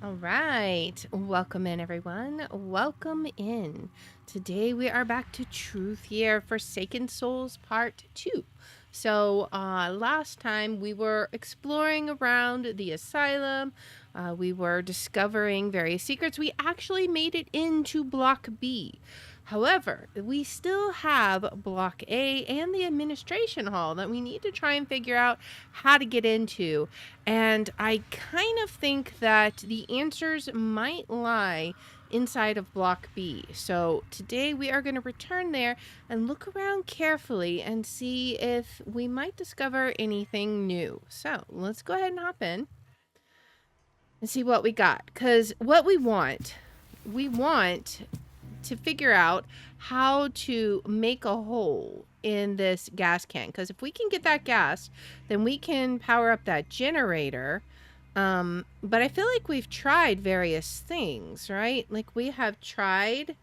All right. Welcome in, everyone. Welcome in. Today we are back to Truth Year Forsaken Souls Part 2. So, last time we were exploring around the asylum. We were discovering various secrets. We actually made it into Block B. However, we still have Block A and the administration hall that we need to try and figure out how to get into. And I kind of think that the answers might lie inside of Block B. So today we are going to return there and look around carefully and see if we might discover anything new. So let's go ahead and hop in and see what we got. Because what we want to figure out how to make a hole in this gas can. Because if we can get that gas, then we can power up that generator. But I feel like we've tried various things, right? Like we have tried.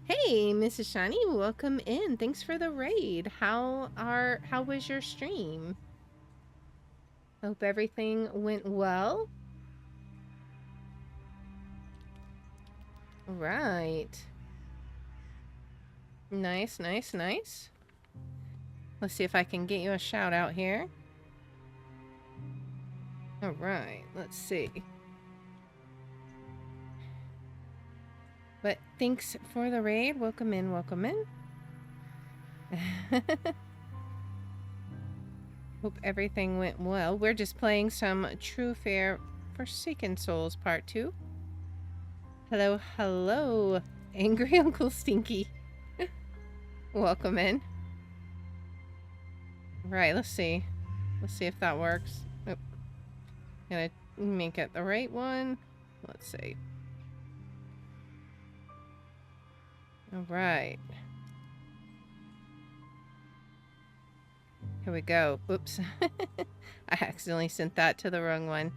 Hey, Mrs. Shani, welcome in. Thanks for the raid. How was your stream? Hope everything went well. Right. Nice. Let's see if I can get you a shout out here. All right, let's see. But thanks for the raid. Welcome in. Hope everything went well. We're just playing some True Fair Forsaken Souls Part 2. Hello, Angry Uncle Stinky. Welcome in. Right, let's see. Let's see if that works. Nope. Gonna make it the right one. Let's see. All right. Here we go. Oops. I accidentally sent that to the wrong one.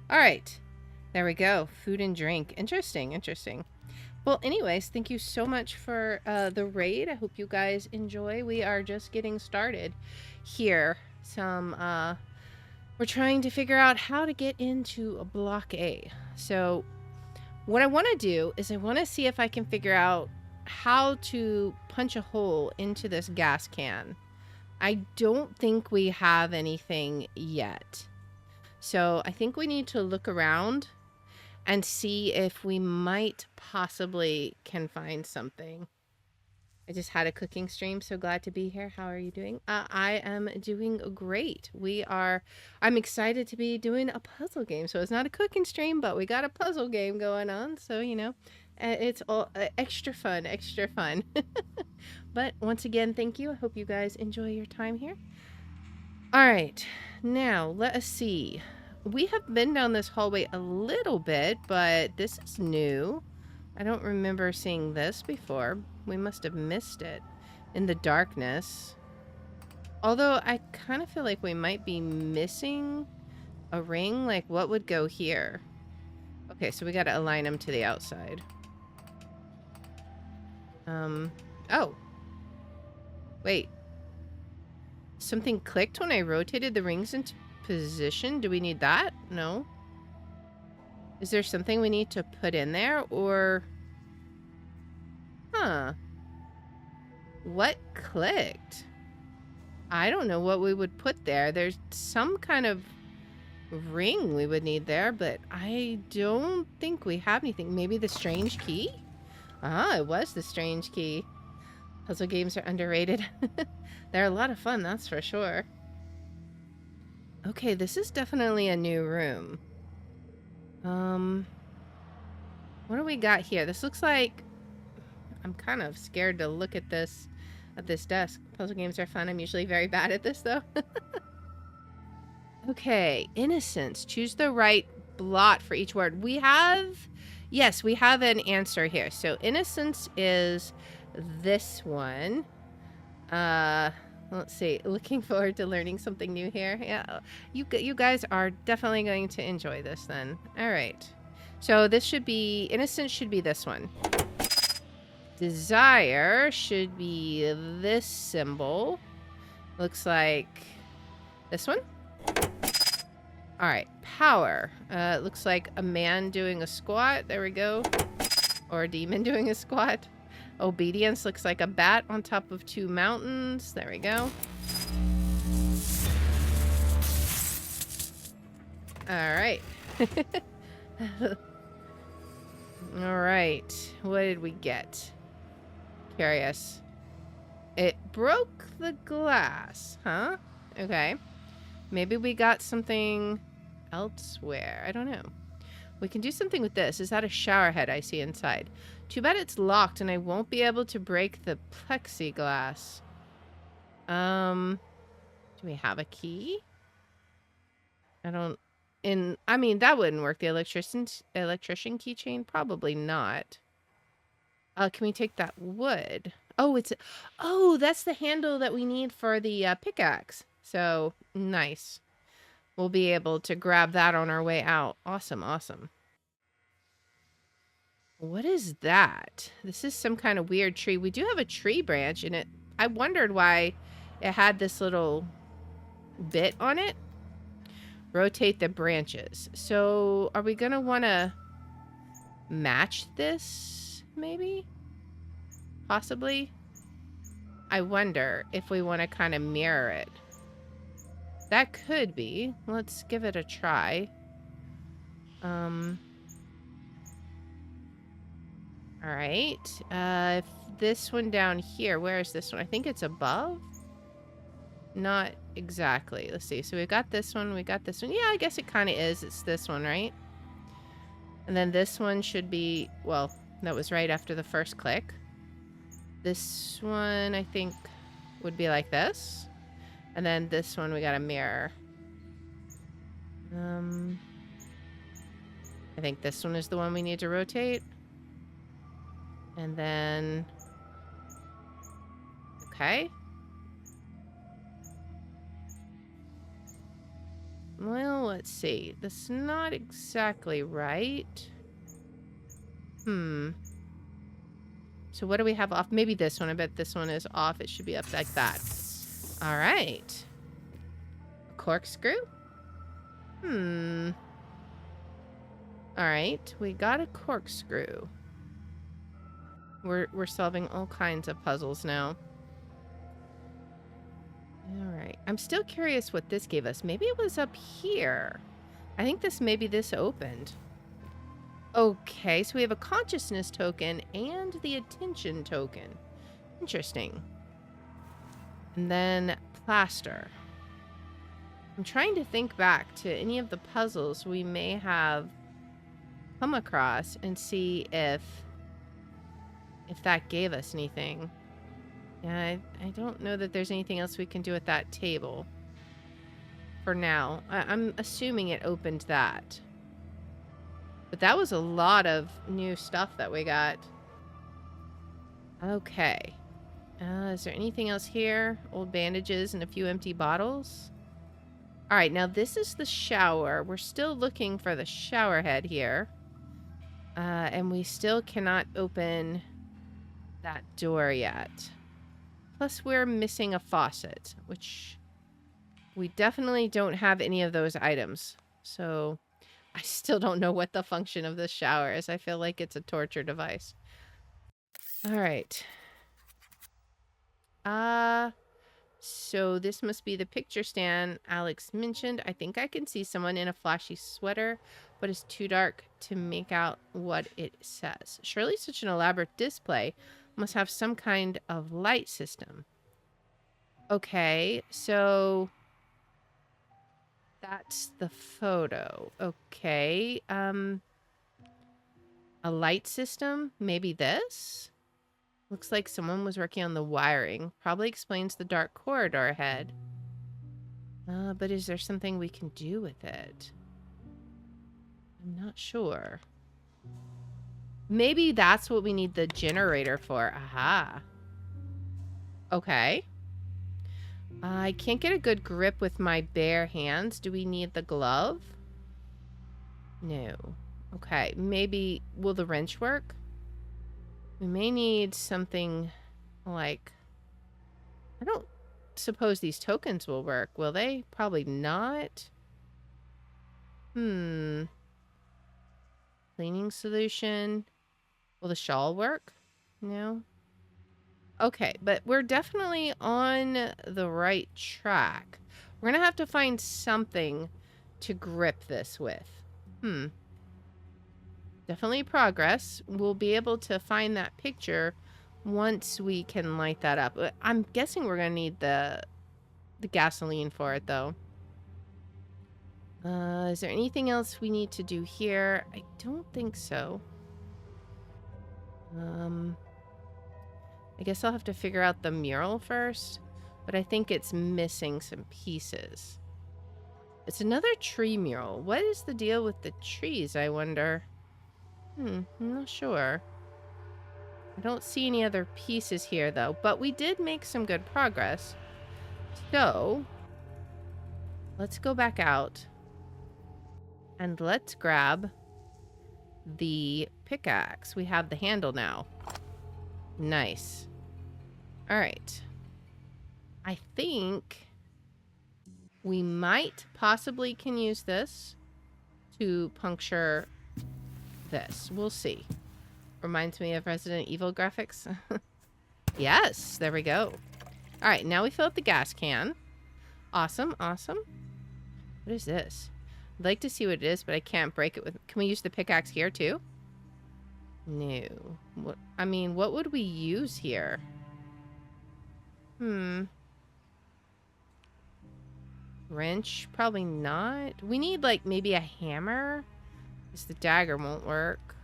All right. There we go. Food and drink. Interesting. Well, anyways, thank you so much for the raid. I hope you guys enjoy. We are just getting started here. We're trying to figure out how to get into Block A. So what I want to do is I want to see if I can figure out how to punch a hole into this gas can. I don't think we have anything yet. So I think we need to look around and see if we might possibly can find something. I just had a cooking stream, so glad to be here. How are you doing? I am doing great. I'm excited to be doing a puzzle game. So it's not a cooking stream, but we got a puzzle game going on. So, you know, it's all extra fun. But once again, thank you. I hope you guys enjoy your time here. All right, now let us see. We have been down this hallway a little bit, but this is new. I don't remember seeing this before. We must have missed it in the darkness. Although I kind of feel like we might be missing a ring. Like, what would go here? Okay, so we got to align them to the outside. Oh. Wait. Something clicked when I rotated the rings into position. Do we need that? No. Is there something we need to put in there, or... Huh. What clicked? I don't know what we would put there. There's some kind of ring we would need there, but I don't think we have anything. Maybe the strange key? Ah, it was the strange key. Puzzle games are underrated. They're a lot of fun, that's for sure. Okay, this is definitely a new room. What do we got here? This looks like... I'm kind of scared to look at this desk. Puzzle games are fun. I'm usually very bad at this, though. Okay, innocence. Choose the right blot for each word. Yes, we have an answer here. So innocence is this one. Let's see. Looking forward to learning something new here. Yeah, you guys are definitely going to enjoy this then. All right. So this should be... Innocence should be this one. Desire should be this symbol. Looks like this one. All right, power. It looks like a man doing a squat. There we go. Or a demon doing a squat. Obedience looks like a bat on top of 2 mountains. There we go. All right. All right. What did we get? Curious. It broke the glass, huh? Okay. Maybe we got something elsewhere. I don't know. We can do something with this. Is that a shower head I see inside? Too bad it's locked and I won't be able to break the plexiglass. Do we have a key? I mean, that wouldn't work. The electrician keychain? Probably not. Can we take that wood? Oh, that's the handle that we need for the pickaxe. So, nice. We'll be able to grab that on our way out. Awesome, awesome. What is that? This is some kind of weird tree. We do have a tree branch in it. I wondered why it had this little bit on it. Rotate the branches. So, are we going to want to match this, maybe? Possibly? I wonder if we want to kind of mirror it. That could be. Let's give it a try. Alright. If this one down here, where is this one? I think it's above? Not exactly. Let's see. So we got this one. We got this one. Yeah, I guess it kind of is. It's this one, right? And then this one should be... Well, that was right after the first click. This one, I think, would be like this. And then this one, we got a mirror. I think this one is the one we need to rotate. And then... Okay. Well, let's see. That's not exactly right. So what do we have off? Maybe this one. I bet this one is off. It should be up like that. All right. A corkscrew? All right. We got a corkscrew. We're solving all kinds of puzzles now. All right. I'm still curious what this gave us. Maybe it was up here. I think maybe this opened. Okay, so we have a consciousness token and the attention token. Interesting. And then plaster. I'm trying to think back to any of the puzzles we may have come across and see if that gave us anything. Yeah, I don't know that there's anything else we can do at that table. For now. I'm assuming it opened that. But that was a lot of new stuff that we got. Okay. Is there anything else here? Old bandages and a few empty bottles. All right, now this is the shower. We're still looking for the shower head here. And we still cannot open that door yet. Plus, we're missing a faucet, which we definitely don't have any of those items. So... I still don't know what the function of this shower is. I feel like it's a torture device. All right. So this must be the picture stand Alex mentioned. I think I can see someone in a flashy sweater, but it's too dark to make out what it says. Surely such an elaborate display must have some kind of light system. Okay, so... That's the photo. Okay. A light system? Maybe this? Looks like someone was working on the wiring. Probably explains the dark corridor ahead. But is there something we can do with it? I'm not sure. Maybe that's what we need the generator for. Aha. Okay. I can't get a good grip with my bare hands. Do we need the glove? No. Okay, maybe... Will the wrench work? We may need something like... I don't suppose these tokens will work, will they? Probably not. Cleaning solution. Will the shawl work? No. Okay, but we're definitely on the right track. We're gonna have to find something to grip this with. Definitely progress. We'll be able to find that picture once we can light that up. I'm guessing we're gonna need the gasoline for it, though. Is there anything else we need to do here? I don't think so. I guess I'll have to figure out the mural first, but I think it's missing some pieces. It's another tree mural. What is the deal with the trees, I wonder? I'm not sure. I don't see any other pieces here, though, but we did make some good progress. So, let's go back out and let's grab the pickaxe. We have the handle now. Nice. All right. I think we might possibly can use this to puncture this. We'll see. Reminds me of Resident Evil graphics. Yes, there we go. All right, now we fill up the gas can. Awesome, awesome. What is this? I'd like to see what it is, but I can't break it with... Can we use the pickaxe here, too? No. What, I mean, what would we use here? Wrench? Probably not. We need, like, maybe a hammer? Because the dagger won't work.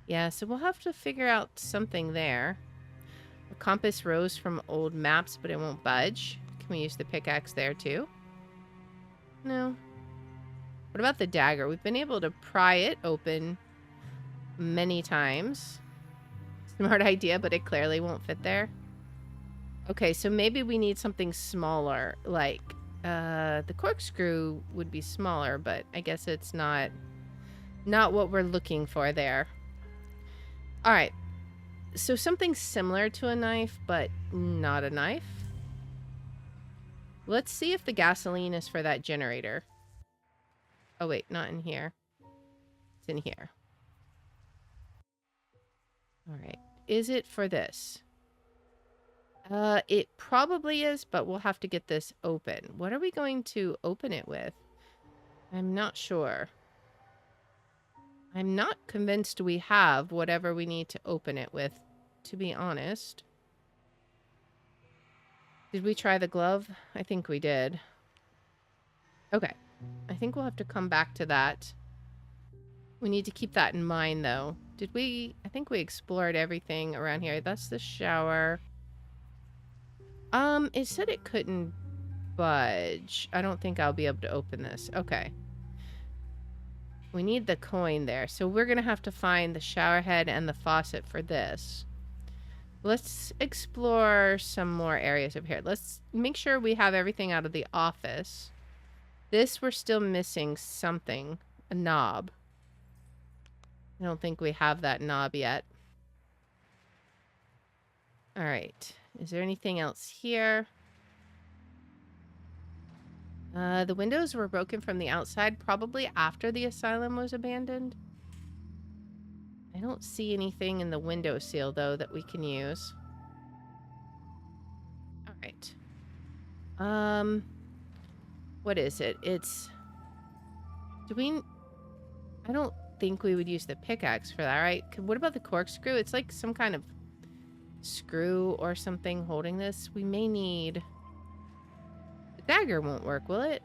Yeah, so we'll have to figure out something there. The compass rose from old maps, but it won't budge. Can we use the pickaxe there, too? No. What about the dagger? We've been able to pry it open many times. Smart idea, but it clearly won't fit there. Okay, so maybe we need something smaller, like the corkscrew would be smaller, but I guess it's not what we're looking for there. All right, so something similar to a knife, but not a knife. Let's see if the gasoline is for that generator. Oh wait, not in here. It's in here. All right, is it for this? It probably is, but we'll have to get this open. What are we going to open it with? I'm not sure. I'm not convinced we have whatever we need to open it with, to be honest. Did we try the glove? I think we did. Okay. I think we'll have to come back to that. We need to keep that in mind, though. Did we... I think we explored everything around here. That's the shower. It said it couldn't budge. I don't think I'll be able to open this. Okay. We need the coin there. So we're going to have to find the shower head and the faucet for this. Let's explore some more areas over here. Let's make sure we have everything out of the office. This, we're still missing something. A knob. I don't think we have that knob yet. All right. Is there anything else here? The windows were broken from the outside, probably after the asylum was abandoned. I don't see anything in the window seal, though, that we can use. All right. What is it? It's... I don't think we would use the pickaxe for that, right? What about the corkscrew? It's like some kind of screw or something holding this. We may need... The dagger won't work, will it?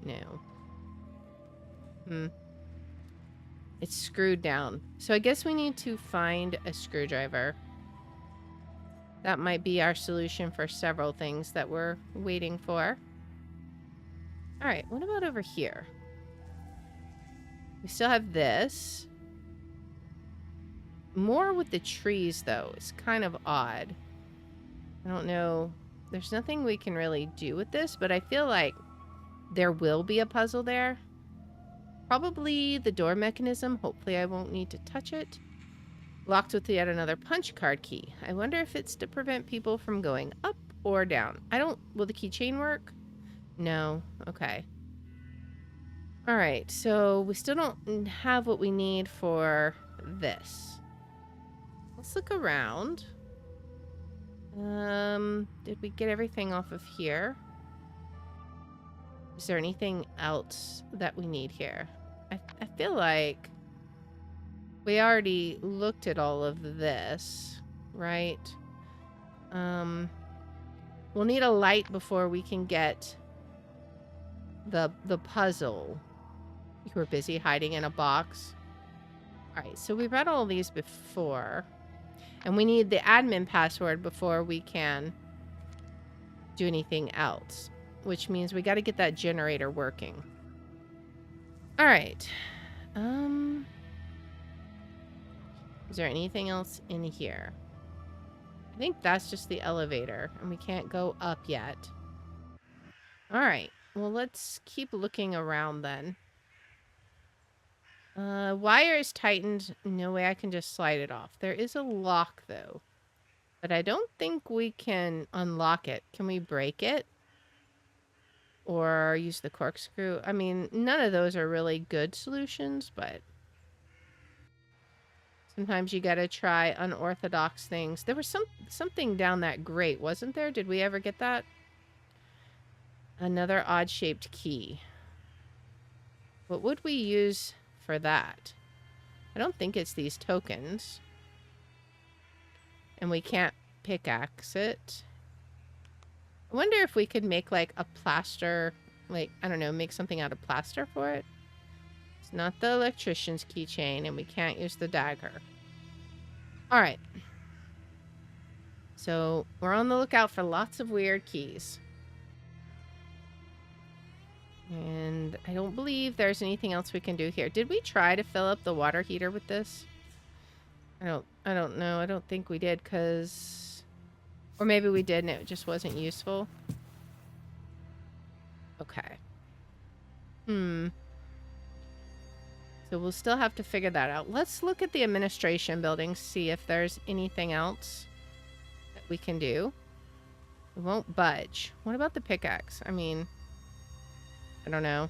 No. It's screwed down. So I guess we need to find a screwdriver. That might be our solution for several things that we're waiting for. Alright, what about over here? We still have this. More with the trees, though. It's kind of odd. I don't know. There's nothing we can really do with this, but I feel like there will be a puzzle there. Probably the door mechanism. Hopefully I won't need to touch it. Locked with yet another punch card key. I wonder if it's to prevent people from going up or down. Will the keychain work? No. Okay. All right, so we still don't have what we need for this. Let's look around. Did we get everything off of here? Is there anything else that we need here? I feel like we already looked at all of this, right? We'll need a light before we can get the puzzle. You were busy hiding in a box. All right, so we read all these before. And we need the admin password before we can do anything else. Which means we got to get that generator working. All right. Is there anything else in here? I think that's just the elevator. And we can't go up yet. All right. Well, let's keep looking around then. Wire is tightened. No way I can just slide it off. There is a lock, though. But I don't think we can unlock it. Can we break it? Or use the corkscrew? I mean, none of those are really good solutions, but sometimes you gotta try unorthodox things. There was something down that grate, wasn't there? Did we ever get that? Another odd-shaped key. What would we use for that? I don't think it's these tokens. And we can't pickaxe it. I wonder if we could make like a plaster, like, I don't know, make something out of plaster for it. It's not the electrician's keychain, and we can't use the dagger. All right. So we're on the lookout for lots of weird keys. And I don't believe there's anything else we can do here. Did we try to fill up the water heater with this? I don't know. I don't think we did, because... Or maybe we did and it just wasn't useful. Okay. So we'll still have to figure that out. Let's look at the administration building, see if there's anything else that we can do. It won't budge. What about the pickaxe? I mean... I don't know.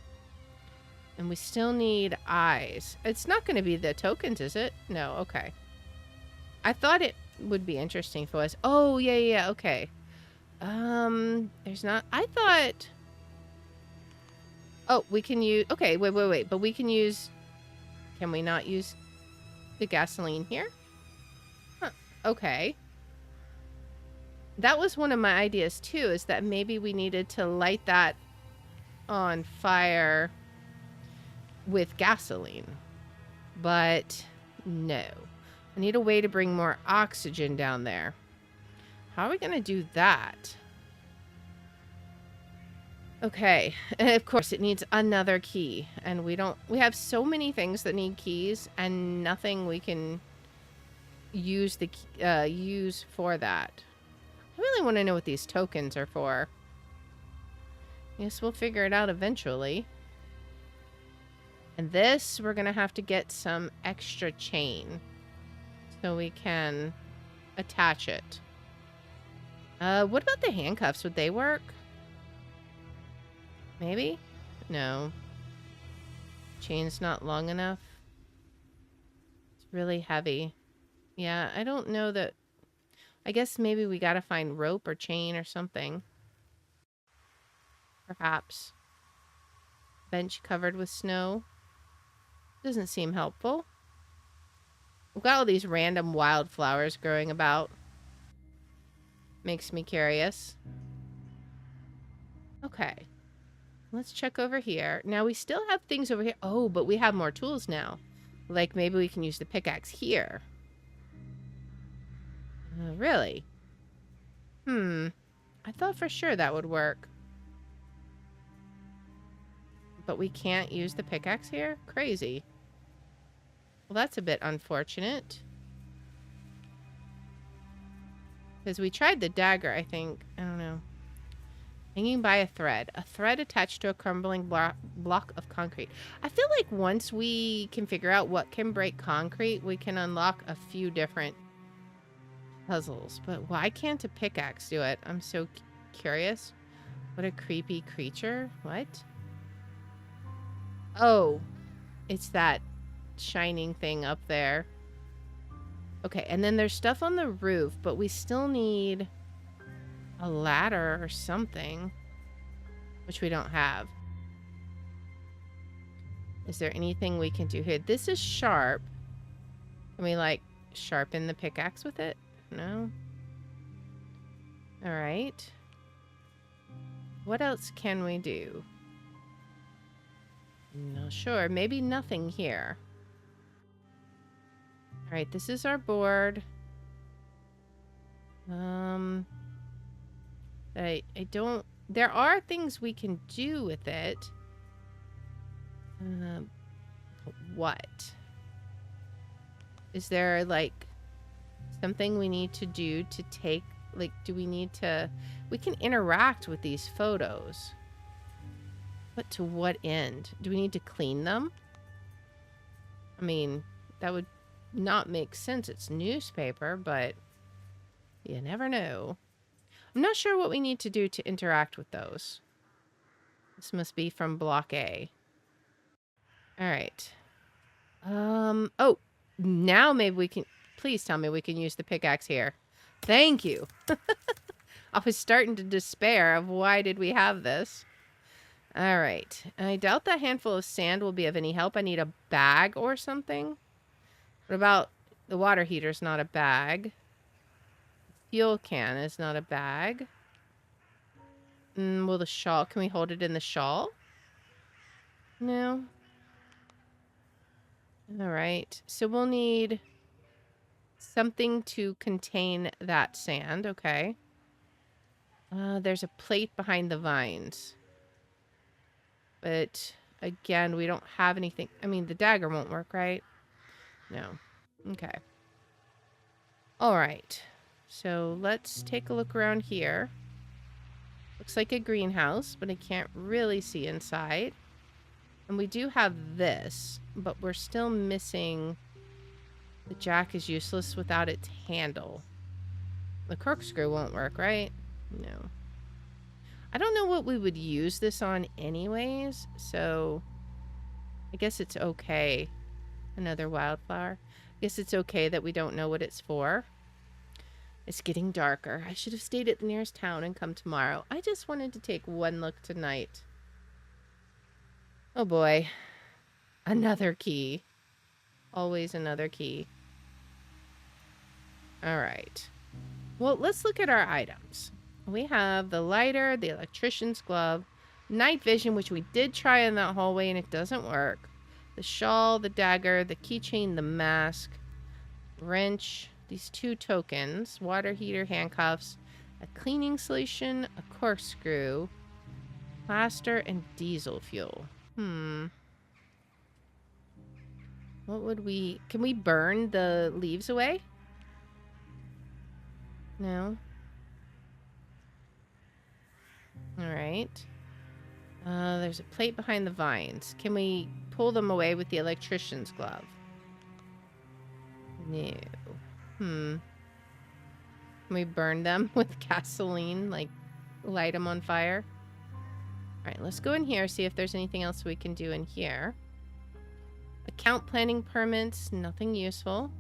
And we still need eyes. It's not going to be the tokens, is it? No, okay. I thought it would be interesting if it was. Oh, yeah, okay. There's not... I thought... Oh, we can use... Okay, wait. But we can use... Can we not use the gasoline here? Huh, okay. That was one of my ideas, too, is that maybe we needed to light that on fire with gasoline. But no. I need a way to bring more oxygen down there. How are we going to do that? Okay. And of course it needs another key, and we have so many things that need keys and nothing we can use use for that. I really want to know what these tokens are for. Yes, we'll figure it out eventually. And this, we're going to have to get some extra chain so we can attach it. What about the handcuffs? Would they work? Maybe? No. Chain's not long enough. It's really heavy. Yeah, I don't know that... I guess maybe we gotta find rope or chain or something. Perhaps. Bench covered with snow. Doesn't seem helpful. We've got all these random wildflowers growing about. Makes me curious. Okay. Let's check over here. Now we still have things over here. Oh, but we have more tools now. Like maybe we can use the pickaxe here. Really? I thought for sure that would work. But we can't use the pickaxe here? Crazy. Well, that's a bit unfortunate. Because we tried the dagger, I think. I don't know. Hanging by a thread. A thread attached to a crumbling block of concrete. I feel like once we can figure out what can break concrete, we can unlock a few different puzzles. But why can't a pickaxe do it? I'm so curious. What a creepy creature. What? Oh, it's that shining thing up there. Okay, and then there's stuff on the roof, but we still need a ladder or something, which we don't have. Is there anything we can do here? This is sharp. Can we, like, sharpen the pickaxe with it? No? All right. What else can we do? No, sure. Maybe nothing here. All right, this is our board. I don't... There are things we can do with it. What? Is there, like, something we need to do to take... Like, do we need to... We can interact with these photos. But to what end? Do we need to clean them? I mean, that would not make sense. It's newspaper, but you never know. I'm not sure what we need to do to interact with those. This must be from block A. All right. Oh, now maybe we can... Please tell me we can use the pickaxe here. Thank you. I was starting to despair of why did we have this. All right. I doubt that handful of sand will be of any help. I need a bag or something. What about the water heater's not a bag? Fuel can is not a bag. Well, the shawl, can we hold it in the shawl? No. All right. So we'll need something to contain that sand. Okay. There's a plate behind the vines. But again, we don't have anything. I mean, the dagger won't work, right? No. Okay. All right. So let's take a look around here. Looks like a greenhouse, but I can't really see inside. And we do have this, but we're still missing... The jack is useless without its handle. The corkscrew won't work, right? No. I don't know what we would use this on anyways, so... I guess it's okay. Another wildflower. I guess it's okay that we don't know what it's for. It's getting darker. I should have stayed at the nearest town and come tomorrow. I just wanted to take one look tonight. Oh boy. Another key. Always another key. All right. Well, let's look at our items. We have the lighter, the electrician's glove, night vision, which we did try in that hallway and it doesn't work. The shawl, the dagger, the keychain, the mask, wrench, these 2 tokens, water heater, handcuffs, a cleaning solution, a corkscrew, plaster, and diesel fuel. What would we... Can we burn the leaves away? No. All right. There's a plate behind the vines. Can we pull them away with the electrician's glove? No. Can we burn them with gasoline? Like, light them on fire? All right, let's go in here, see if there's anything else we can do in here. Account planning permits, nothing useful.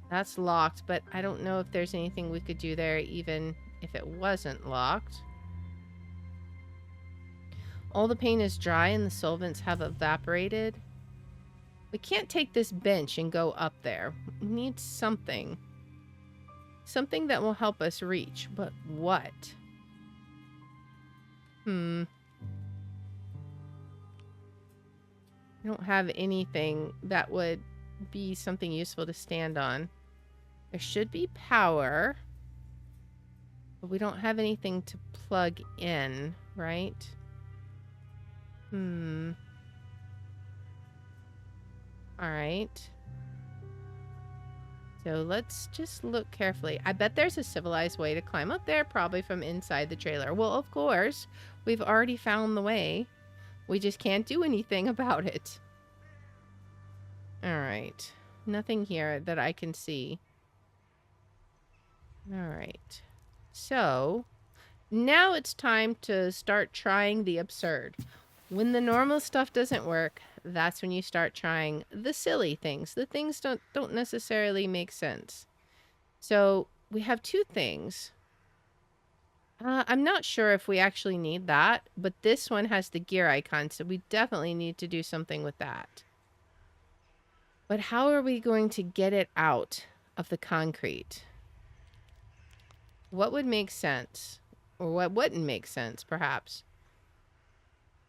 That's locked, but I don't know if there's anything we could do there even if it wasn't locked. All the paint is dry and the solvents have evaporated. We can't take this bench and go up there. We need something. Something that will help us reach, but what? I don't have anything that would be something useful to stand on. There should be power, but we don't have anything to plug in, right? All right. So let's just look carefully. I bet there's a civilized way to climb up there, probably from inside the trailer. Well, of course, we've already found the way. We just can't do anything about it. All right. Nothing here that I can see. All right. So now it's time to start trying the absurd. When the normal stuff doesn't work, that's when you start trying the silly things. The things don't necessarily make sense. So we have two things. I'm not sure if we actually need that, but this one has the gear icon, so we definitely need to do something with that. But how are we going to get it out of the concrete? What would make sense? Or what wouldn't make sense, perhaps?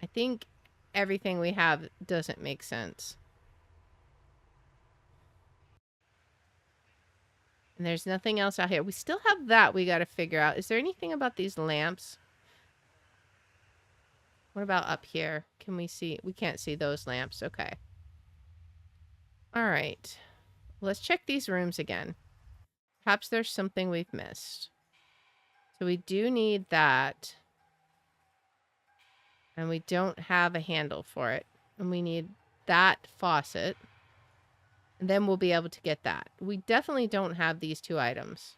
I think everything we have doesn't make sense. And there's nothing else out here. We still have that we got to figure out. Is there anything about these lamps? What about up here? Can we see? We can't see those lamps. Okay. All right. Let's check these rooms again. Perhaps there's something we've missed. So we do need that. And we don't have a handle for it. And we need that faucet. And then we'll be able to get that. We definitely don't have these two items.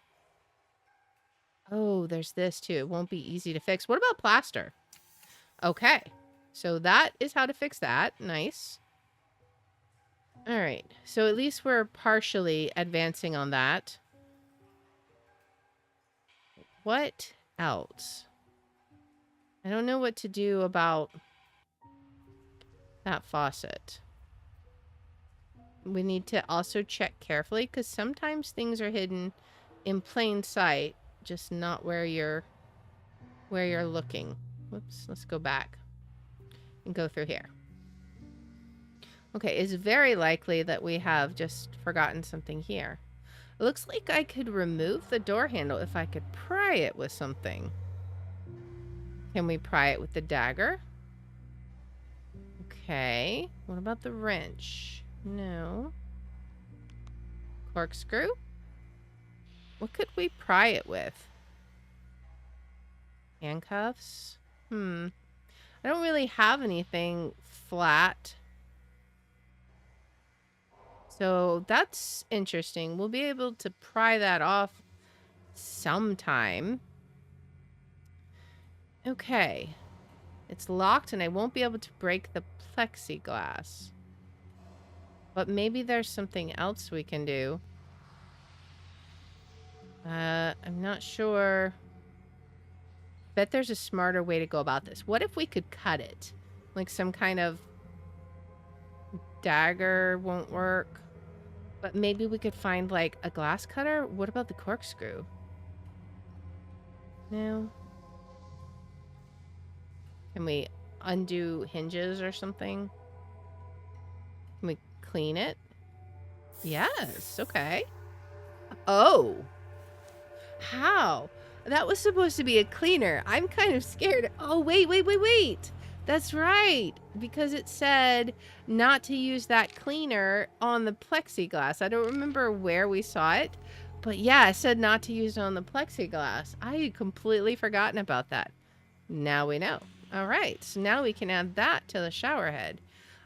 Oh, there's this too. It won't be easy to fix. What about plaster? Okay. So that is how to fix that. Nice. All right. So at least we're partially advancing on that. What else? I don't know what to do about that faucet. We need to also check carefully because sometimes things are hidden in plain sight, just not where you're looking. Whoops, let's go back and go through here. Okay, it's very likely that we have just forgotten something here. It looks like I could remove the door handle if I could pry it with something. Can we pry it with the dagger? Okay. What about the wrench? No. Corkscrew? What could we pry it with? Handcuffs? I don't really have anything flat. So that's interesting. We'll be able to pry that off sometime. Okay. It's locked and I won't be able to break the plexiglass. But maybe there's something else we can do. I'm not sure. Bet there's a smarter way to go about this. What if we could cut it? Like some kind of dagger won't work. But maybe we could find like a glass cutter. What about the corkscrew? No. Can we undo hinges or something? Can we clean it? Yes. Okay. Oh. How? That was supposed to be a cleaner. I'm kind of scared. Oh, wait. That's right. Because it said not to use that cleaner on the plexiglass. I don't remember where we saw it. But yeah, it said not to use it on the plexiglass. I had completely forgotten about that. Now we know. All right. So now we can add that to the shower head.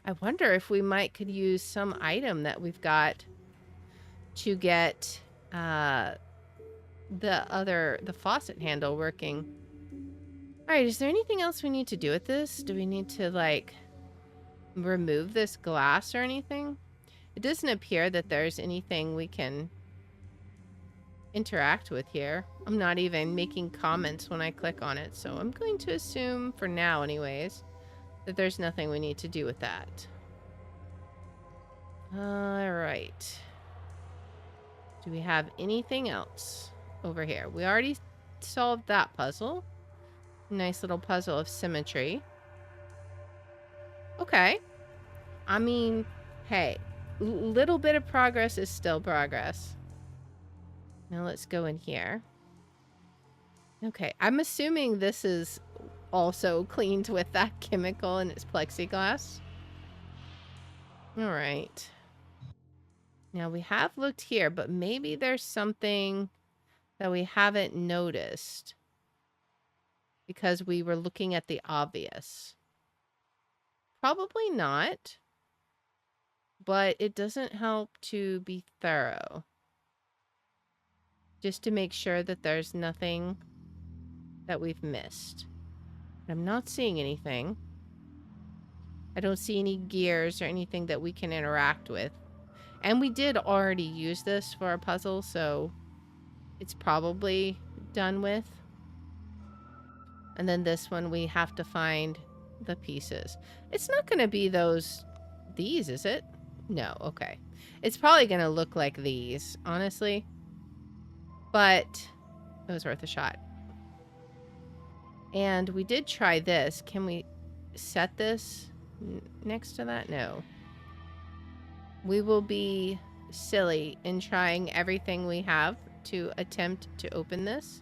I wonder if we could use some item that we've got to get the faucet handle working. All right, is there anything else we need to do with this? Do we need to like remove this glass or anything? It doesn't appear that there's anything we can interact with here. I'm not even making comments when I click on it, so I'm going to assume for now anyways that there's nothing we need to do with that. All right. Do we have anything else over here? We already solved that puzzle. Nice little puzzle of symmetry. Okay. I mean, hey, little bit of progress is still progress. Now let's go in here. Okay, I'm assuming this is also cleaned with that chemical in its plexiglass. All right. Now we have looked here, but maybe there's something that we haven't noticed because we were looking at the obvious. Probably not, but it doesn't help to be thorough. Just to make sure that there's nothing that we've missed. I'm not seeing anything. I don't see any gears or anything that we can interact with. And we did already use this for a puzzle, so it's probably done with. And then this one, we have to find the pieces. It's not going to be these, is it? No, okay. It's probably going to look like these, honestly. But it was worth a shot. And we did try this. Can we set this next to that? No. We will be silly in trying everything we have to attempt to open this.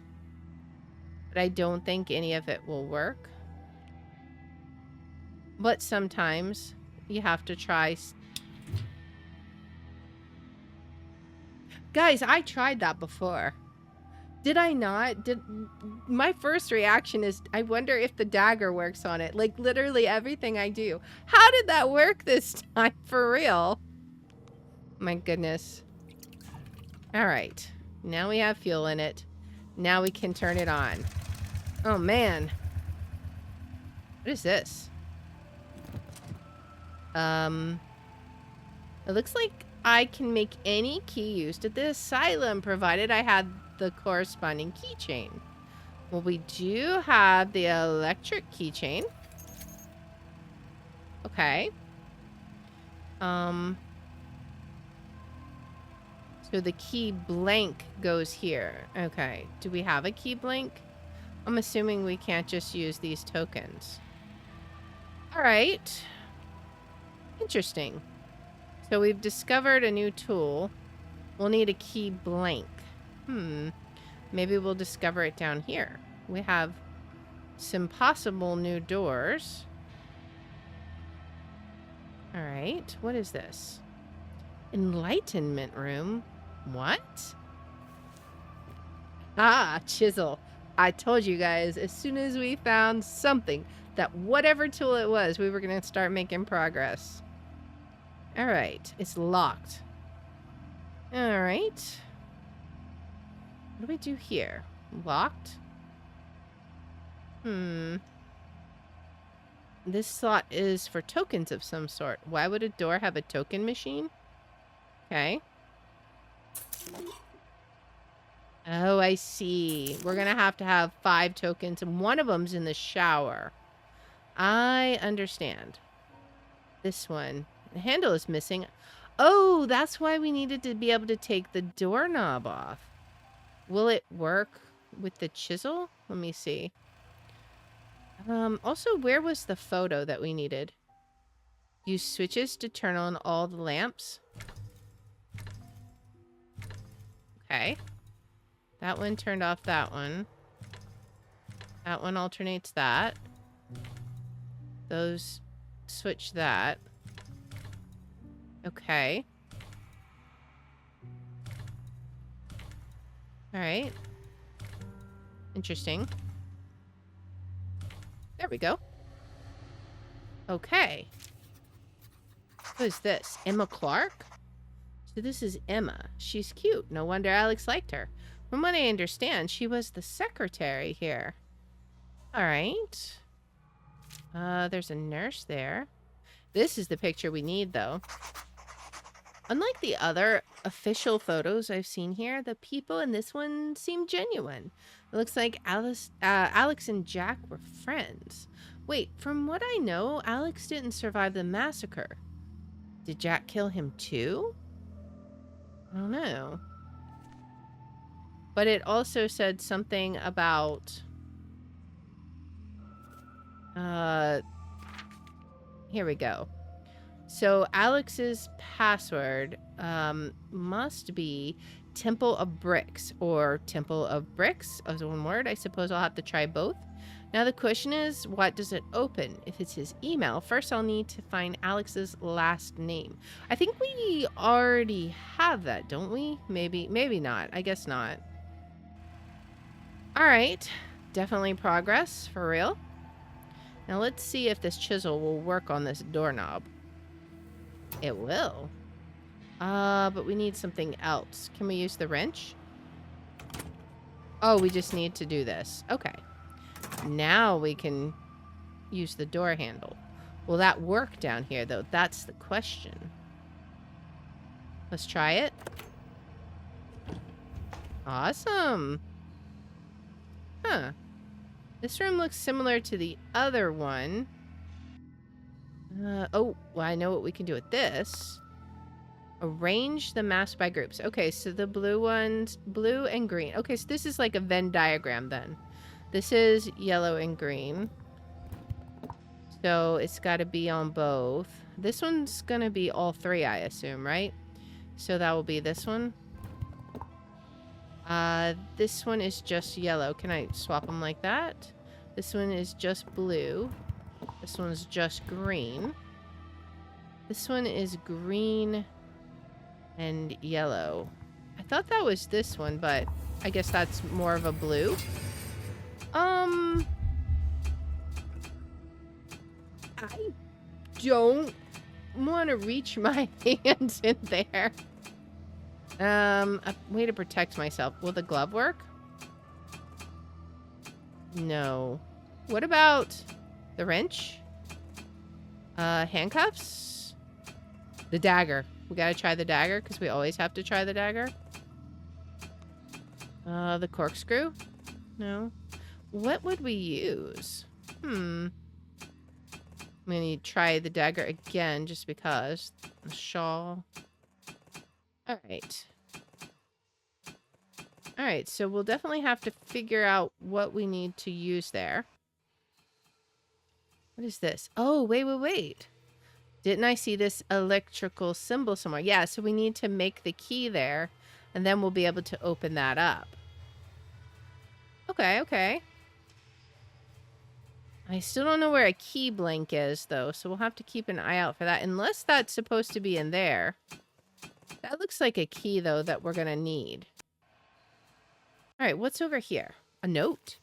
But I don't think any of it will work. But sometimes you have to try. Guys, I tried that before. Did I not? My first reaction is, I wonder if the dagger works on it. Like, literally everything I do. How did that work this time? For real? My goodness. All right. Now we have fuel in it. Now we can turn it on. Oh, man. What is this? It looks like I can make any key used at the asylum, provided I had the corresponding keychain. Well, we do have the electric keychain. Okay. So the key blank goes here. Okay. Do we have a key blank? I'm assuming we can't just use these tokens. All right. Interesting. So we've discovered a new tool. We'll need a key blank. Maybe we'll discover it down here. We have some possible new doors. All right. What is this? Enlightenment room. What? Ah, chisel. I told you guys, as soon as we found something, that whatever tool it was, we were going to start making progress. All right. It's locked. All right. What do we do here? Locked? This slot is for tokens of some sort. Why would a door have a token machine? Okay. Oh, I see. We're going to have 5 tokens, and one of them's in the shower. I understand. This one. The handle is missing. Oh, that's why we needed to be able to take the doorknob off. Will it work with the chisel? Let me see. Also, where was the photo that we needed? Use switches to turn on all the lamps. Okay. That one turned off that one. That one alternates that. Those switch that. Okay. All right. Interesting. There we go. Okay. Who is this? Emma Clark? So this is Emma. She's cute. No wonder Alex liked her. From what I understand, she was the secretary here. All right. There's a nurse there. This is the picture we need, though. Unlike the other official photos I've seen here, the people in this one seem genuine. It looks like Alex and Jack were friends. Wait, from what I know, Alex didn't survive the massacre. Did Jack kill him too? I don't know. But it also said something about... here we go. So Alex's password must be Temple of Bricks, or Temple of Bricks as one word. I suppose I'll have to try both. Now the question is, what does it open? If it's his email, first I'll need to find Alex's last name. I think we already have that, don't we? Maybe not. I guess not. All right. Definitely progress, for real. Now let's see if this chisel will work on this doorknob. It will. But we need something else. Can we use the wrench? Oh, we just need to do this. Okay. Now we can use the door handle. Will that work down here, though? That's the question. Let's try it. Awesome. Huh. This room looks similar to the other one. Oh, well, I know what we can do with this. Arrange the maps by groups. Okay, so the blue ones, blue and green. Okay, so this is like a Venn diagram then. This is yellow and green. So it's got to be on both. This one's going to be all three, I assume, right? So that will be this one. This one is just yellow. Can I swap them like that? This one is just blue. This one's just green. This one is green and yellow. I thought that was this one, but I guess that's more of a blue. I don't want to reach my hands in there. A way to protect myself. Will the glove work? No. What about the wrench? Handcuffs? The dagger. We gotta try the dagger because we always have to try the dagger. The corkscrew? No. What would we use? I'm gonna try the dagger again just because. The shawl. Alright. Alright, so we'll definitely have to figure out what we need to use there. What is this? Oh, wait. Didn't I see this electrical symbol somewhere? Yeah, so we need to make the key there, and then we'll be able to open that up. Okay. I still don't know where a key blank is, though, so we'll have to keep an eye out for that, unless that's supposed to be in there. That looks like a key, though, that we're going to need. All right, what's over here? A note?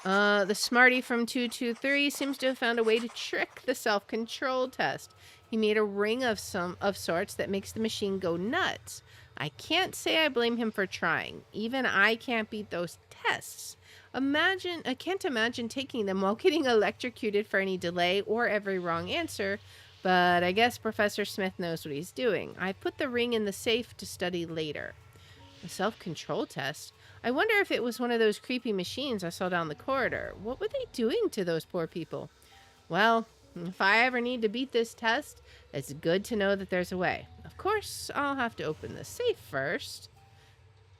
The smarty from 223 seems to have found a way to trick the self-control test. He made a ring of sorts that makes the machine go nuts. I can't say I blame him for trying. Even I can't beat those tests. I can't imagine taking them while getting electrocuted for any delay or every wrong answer, but I guess Professor Smith knows what he's doing. I put the ring in the safe to study later. A self-control test? I wonder if it was one of those creepy machines I saw down the corridor. What were they doing to those poor people? Well, if I ever need to beat this test, it's good to know that there's a way. Of course, I'll have to open the safe first.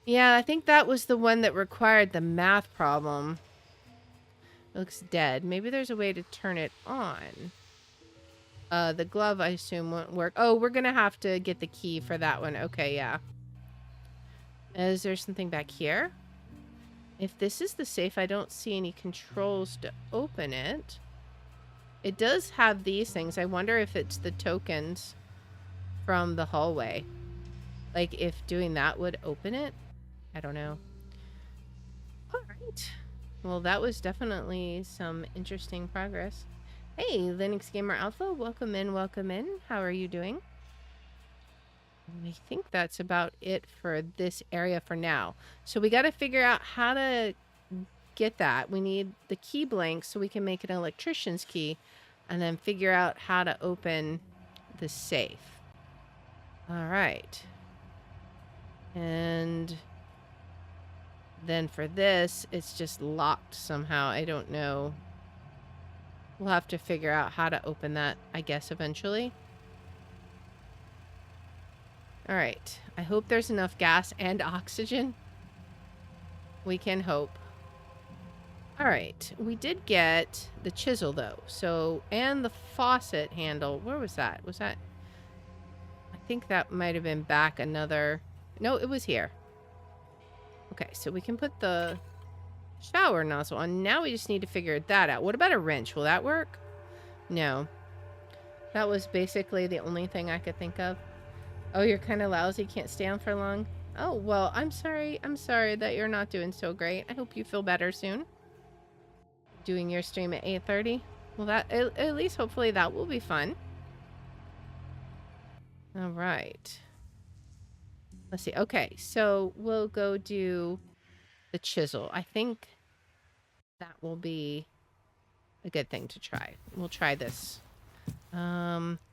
Yeah, I think that was the one that required the math problem. It looks dead. Maybe there's a way to turn it on. The glove, I assume, won't work. Oh, we're going to have to get the key for that one. Okay, yeah. Is there something back here? If this is the safe, I don't see any controls to open it. It does have these things. I wonder if it's the tokens from the hallway. Like, if doing that would open it? I don't know. Alright. Well, that was definitely some interesting progress. Hey, Linux Gamer Alpha. Welcome in, welcome in. How are you doing? I think that's about it for this area for now. So we got to figure out how to get that. We need the key blank so we can make an electrician's key and then figure out how to open the safe. All right. And then for this, it's just locked somehow. I don't know. We'll have to figure out how to open that, I guess, eventually. All right. I hope there's enough gas and oxygen. We can hope. All right. We did get the chisel, though. So, and the faucet handle. Where was that? Was that... I think that might have been back another... No, it was here. Okay, so we can put the shower nozzle on. Now we just need to figure that out. What about a wrench? Will that work? No. That was basically the only thing I could think of. Oh, you're kind of lousy. Can't stay on for long. Oh, well, I'm sorry. I'm sorry that you're not doing so great. I hope you feel better soon. Doing your stream at 8:30. Well, that at least hopefully that will be fun. All right. Let's see. Okay, so we'll go do the chisel. I think that will be a good thing to try. We'll try this.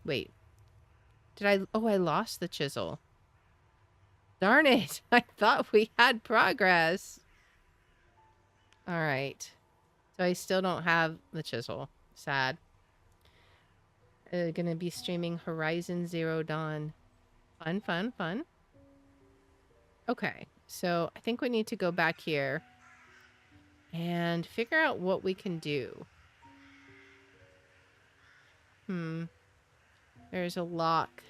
Wait. Oh, I lost the chisel. Darn it. I thought we had progress. All right. So I still don't have the chisel. Sad. Gonna be streaming Horizon Zero Dawn. Fun, fun, fun. Okay. So I think we need to go back here and figure out what we can do. There's a lock.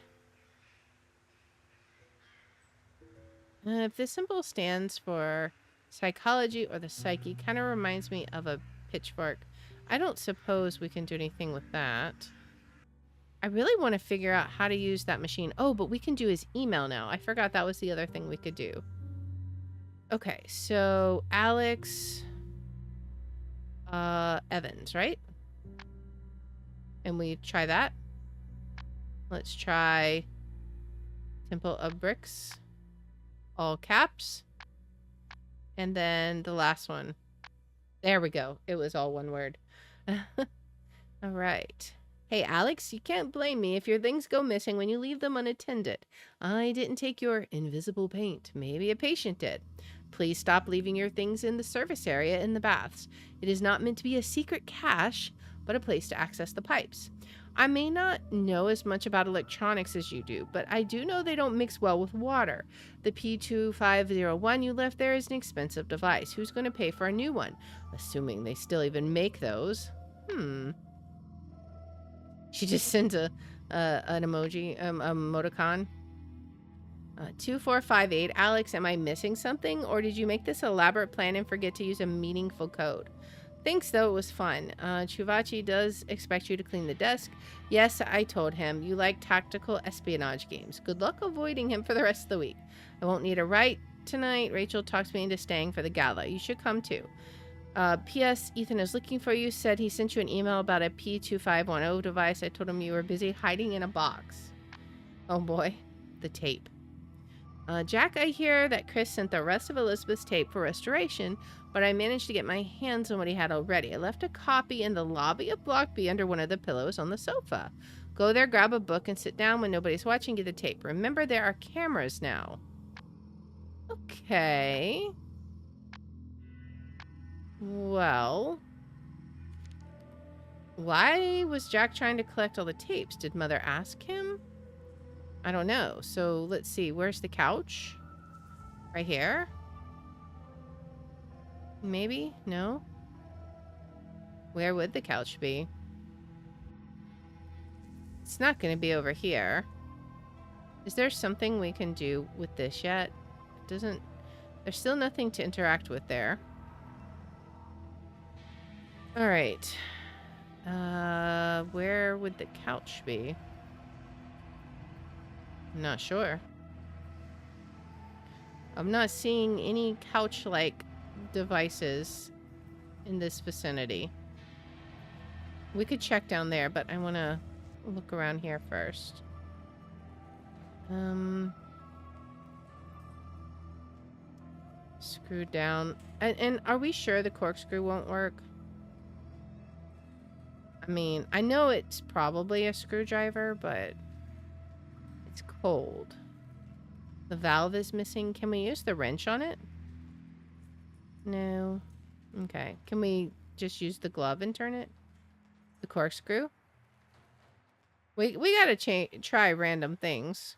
If this symbol stands for psychology or the psyche, kind of reminds me of a pitchfork. I don't suppose we can do anything with that. I really want to figure out how to use that machine. Oh, but we can do his email now. I forgot that was the other thing we could do. Okay, so Alex Evans, right? And we try that. Let's try Temple of Bricks. All caps. And then the last one. There we go. It was all one word. All right. Hey, Alex, you can't blame me if your things go missing when you leave them unattended. I didn't take your invisible paint. Maybe a patient did. Please stop leaving your things in the service area in the baths. It is not meant to be a secret cache, but a place to access the pipes. I may not know as much about electronics as you do, but I do know they don't mix well with water. The P2501 you left there is an expensive device. Who's going to pay for a new one? Assuming they still even make those. She just sent an emoji, emoticon. 2458. Alex, am I missing something? Or did you make this elaborate plan and forget to use a meaningful code? Thanks, though. It was fun. Chuvachi does expect you to clean the desk. Yes, I told him. You like tactical espionage games. Good luck avoiding him for the rest of the week. I won't need a ride tonight. Rachel talks me into staying for the gala. You should come, too. P.S. Ethan is looking for you. Said he sent you an email about a P2510 device. I told him you were busy hiding in a box. Oh, boy. The tape. Jack, I hear that Chris sent the rest of Elizabeth's tape for restoration, but I managed to get my hands on what he had already. I left a copy in the lobby of Block B under one of the pillows on the sofa. Go there, grab a book, and sit down when nobody's watching. Get the tape. Remember, there are cameras now. Okay. Well, why was Jack trying to collect all the tapes? Did Mother ask him? I don't know. So let's see. Where's the couch? Right here? Maybe? No? Where would the couch be? It's not going to be over here. Is there something we can do with this yet? It doesn't... There's still nothing to interact with there. Alright. Where would the couch be? I'm not sure. I'm not seeing any couch-like devices in this vicinity. We could check down there, but I want to look around here first. Screw down. And are we sure the corkscrew won't work? I mean, I know it's probably a screwdriver, but it's cold. The valve is missing. Can we use the wrench on it? No. Okay. Can we just use the glove and turn it? The corkscrew? We gotta try random things.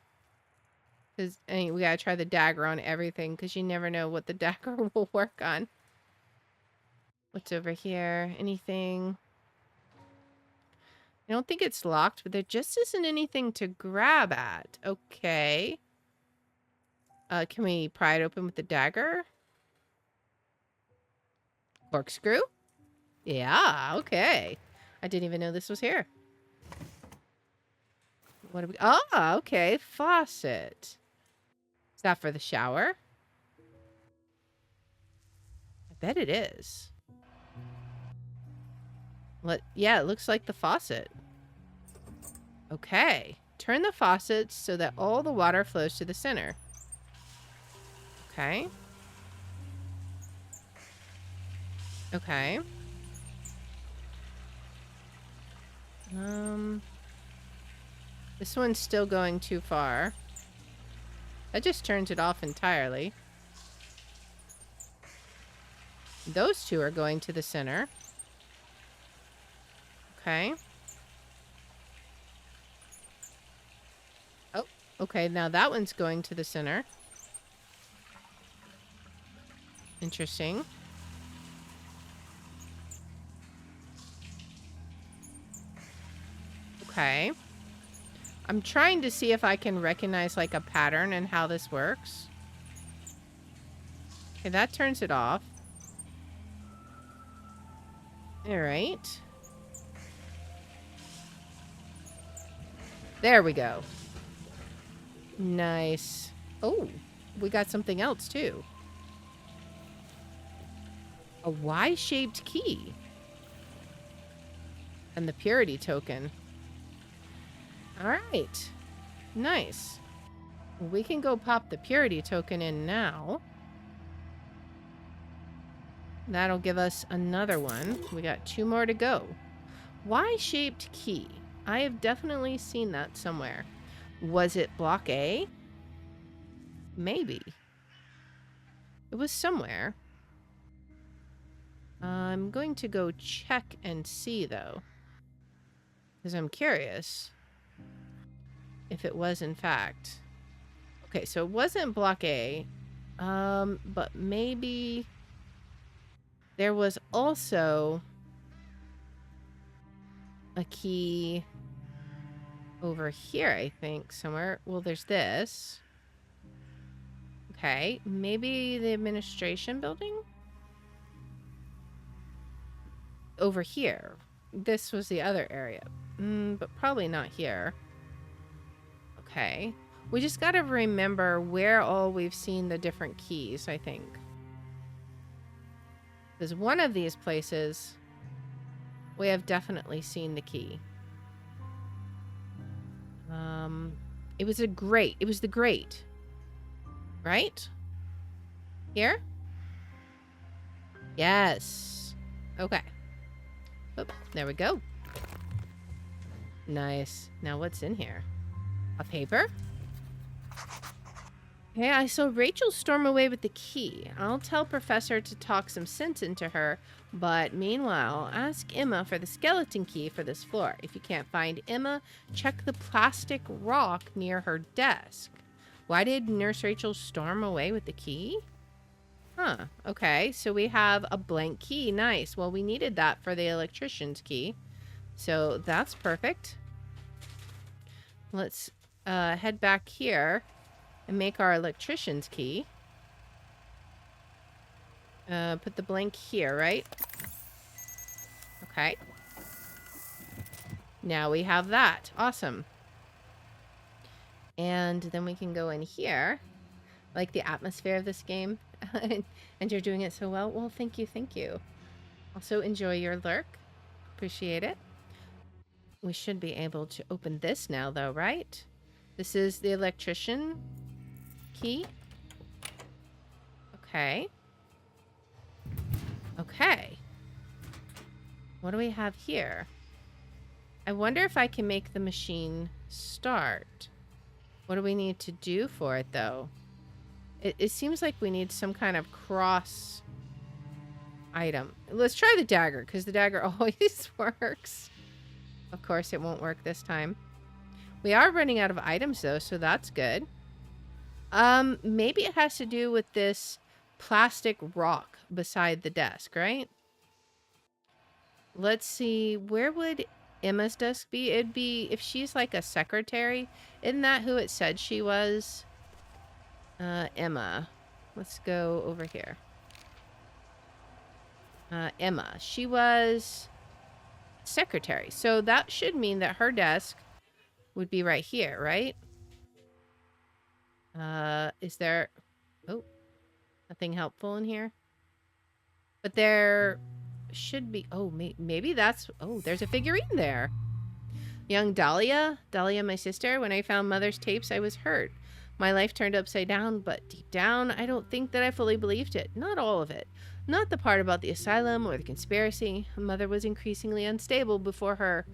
Because we gotta try the dagger on everything, because you never know what the dagger will work on. What's over here? Anything? I don't think it's locked, but there just isn't anything to grab at. Okay. Can we pry it open with the dagger? Corkscrew? Yeah, okay. I didn't even know this was here. What do we... Oh, okay. Faucet. Is that for the shower? I bet it is. Yeah, it looks like the faucet. Okay. Turn the faucet so that all the water flows to the center. Okay. Okay. This one's still going too far. That just turns it off entirely. Those two are going to the center. Okay. Oh, okay. Now that one's going to the center. Interesting. Okay. I'm trying to see if I can recognize like a pattern and how this works. Okay, that turns it off. All right. There we go. Nice. Oh, we got something else too. A Y-shaped key. And the purity token. All right. Nice. We can go pop the purity token in now. That'll give us another one. We got 2 more to go. Y-shaped key. I have definitely seen that somewhere. Was it block A? Maybe. It was somewhere. I'm going to go check and see, though. Because I'm curious if it was, in fact. Okay, so it wasn't block A. But maybe there was also a key over here, I think, somewhere. Well, there's this. Okay, maybe the administration building? Over here. This was the other area. But probably not here. Okay. We just gotta remember where all we've seen the different keys, I think. Because one of these places, we have definitely seen the key. It was a grate. It was the grate. Right? Here? Yes. Okay. Oop, there we go. Nice. Now what's in here? A paper? Okay, I saw Rachel storm away with the key. I'll tell Professor to talk some sense into her, but meanwhile, ask Emma for the skeleton key for this floor. If you can't find Emma, check the plastic rock near her desk. Why did Nurse Rachel storm away with the key? Huh, okay, so we have a blank key. Nice. Well, we needed that for the electrician's key, so that's perfect. Let's head back here and make our electrician's key. Put the blank here, right? Okay. Now we have that. Awesome. And then we can go in here. Like the atmosphere of this game. And you're doing it so well. Well, thank you, thank you. Also, enjoy your lurk. Appreciate it. We should be able to open this now, though, right? This is the electrician key. Okay. Okay. What do we have here? I wonder if I can make the machine start. What do we need to do for it, though? It seems like we need some kind of cross item. Let's try the dagger, because the dagger always works. Of course, it won't work this time. We are running out of items, though, so that's good. Maybe it has to do with this plastic rock beside the desk, right? Let's see. Where would Emma's desk be? It'd be if she's like a secretary. Isn't that who it said she was? Emma. Let's go over here. Emma. She was secretary. So that should mean that her desk would be right here, right? Is there... Oh, nothing helpful in here? But there should be... Oh, maybe that's... Oh, there's a figurine there. Young Dahlia. Dahlia, my sister. When I found Mother's tapes, I was hurt. My life turned upside down, but deep down, I don't think that I fully believed it. Not all of it. Not the part about the asylum or the conspiracy. Mother was increasingly unstable before her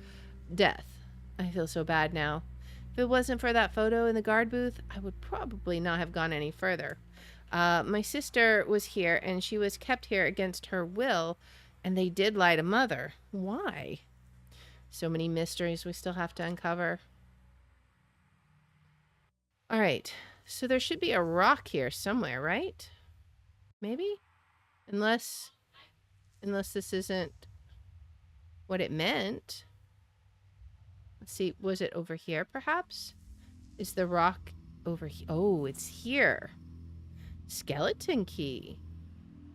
Death. I feel so bad now. If it wasn't for that photo in the guard booth, I would probably not have gone any further. My sister was here, and she was kept here against her will, and they did lie to Mother. Why? So many mysteries we still have to uncover. All right, so there should be a rock here somewhere, right? Maybe? Unless this isn't what it meant. Let's see, was it over here, perhaps? Is the rock over here? Oh, it's here. Skeleton key.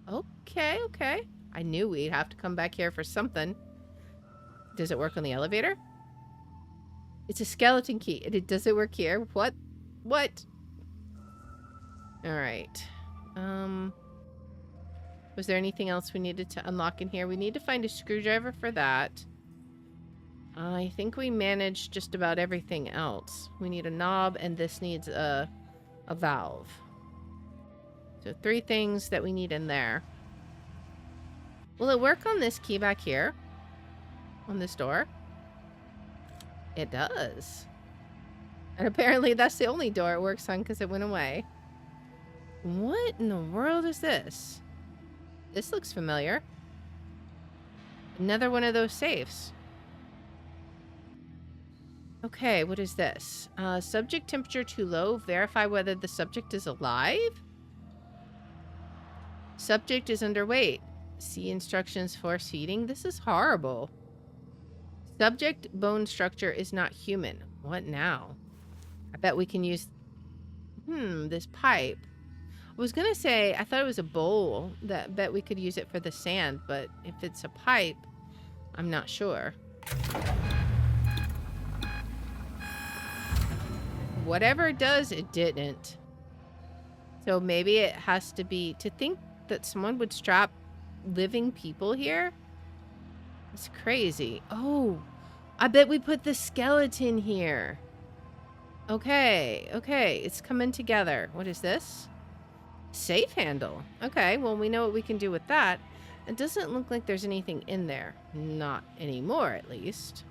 Okay, okay. I knew we'd have to come back here for something. Does it work on the elevator? It's a skeleton key. Does it work here? What? What? Alright. Was there anything else we needed to unlock in here? We need to find a screwdriver for that. I think we managed just about everything else. We need a knob, and this needs a valve. So 3 things that we need in there. Will it work on this key back here? On this door? It does. And apparently that's the only door it works on because it went away. What in the world is this? This looks familiar. Another one of those safes. Okay, what is this? Subject temperature too low. Verify whether the subject is alive. Subject is underweight. See instructions for feeding. This is horrible. Subject bone structure is not human. What now? I bet we can use... this pipe. I was gonna say, I thought it was a bowl. That bet we could use it for the sand, but if it's a pipe, I'm not sure. Whatever it does, it didn't. So maybe it has to be... To think that someone would strap living people here? It's crazy. Oh, I bet we put the skeleton here. Okay, okay, it's coming together. What is this? Safe handle. Okay, well, we know what we can do with that. It doesn't look like there's anything in there. Not anymore, at least.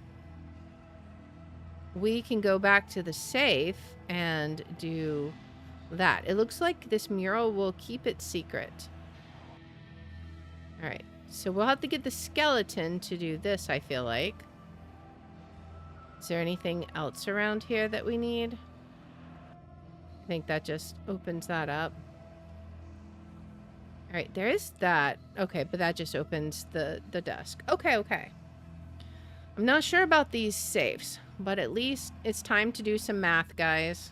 We can go back to the safe and do that. It looks like this mural will keep it secret. All right, so we'll have to get the skeleton to do this, I feel like. Is there anything else around here that we need? I think that just opens that up. All right, there is that. Okay, but that just opens the desk. Okay, okay. I'm not sure about these safes, but at least it's time to do some math, guys.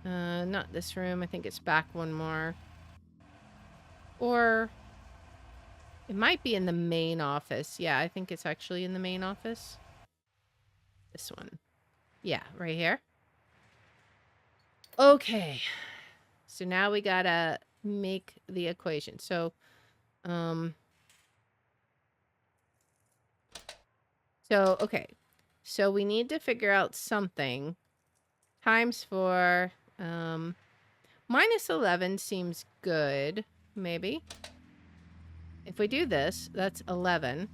Not this room. I think it's back one more. Or it might be in the main office. Yeah, I think it's actually in the main office. This one. Yeah, right here. Okay. So now we gotta make the equation. So, okay. So we need to figure out something. Times 4. Minus 11 seems good. Maybe. If we do this, that's 11.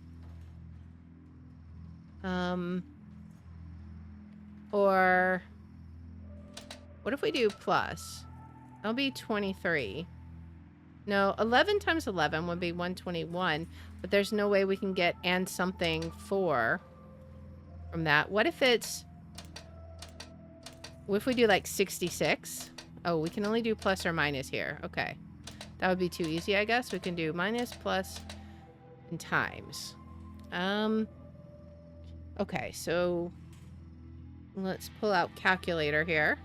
Or what if we do plus? That'll be 23. No, 11 times 11 would be 121, but there's no way we can get and something 4 from that. What if it's... What if we do like 66? Oh, we can only do plus or minus here. Okay. That would be too easy, I guess. We can do minus, plus, and times. Okay, so let's pull out calculator here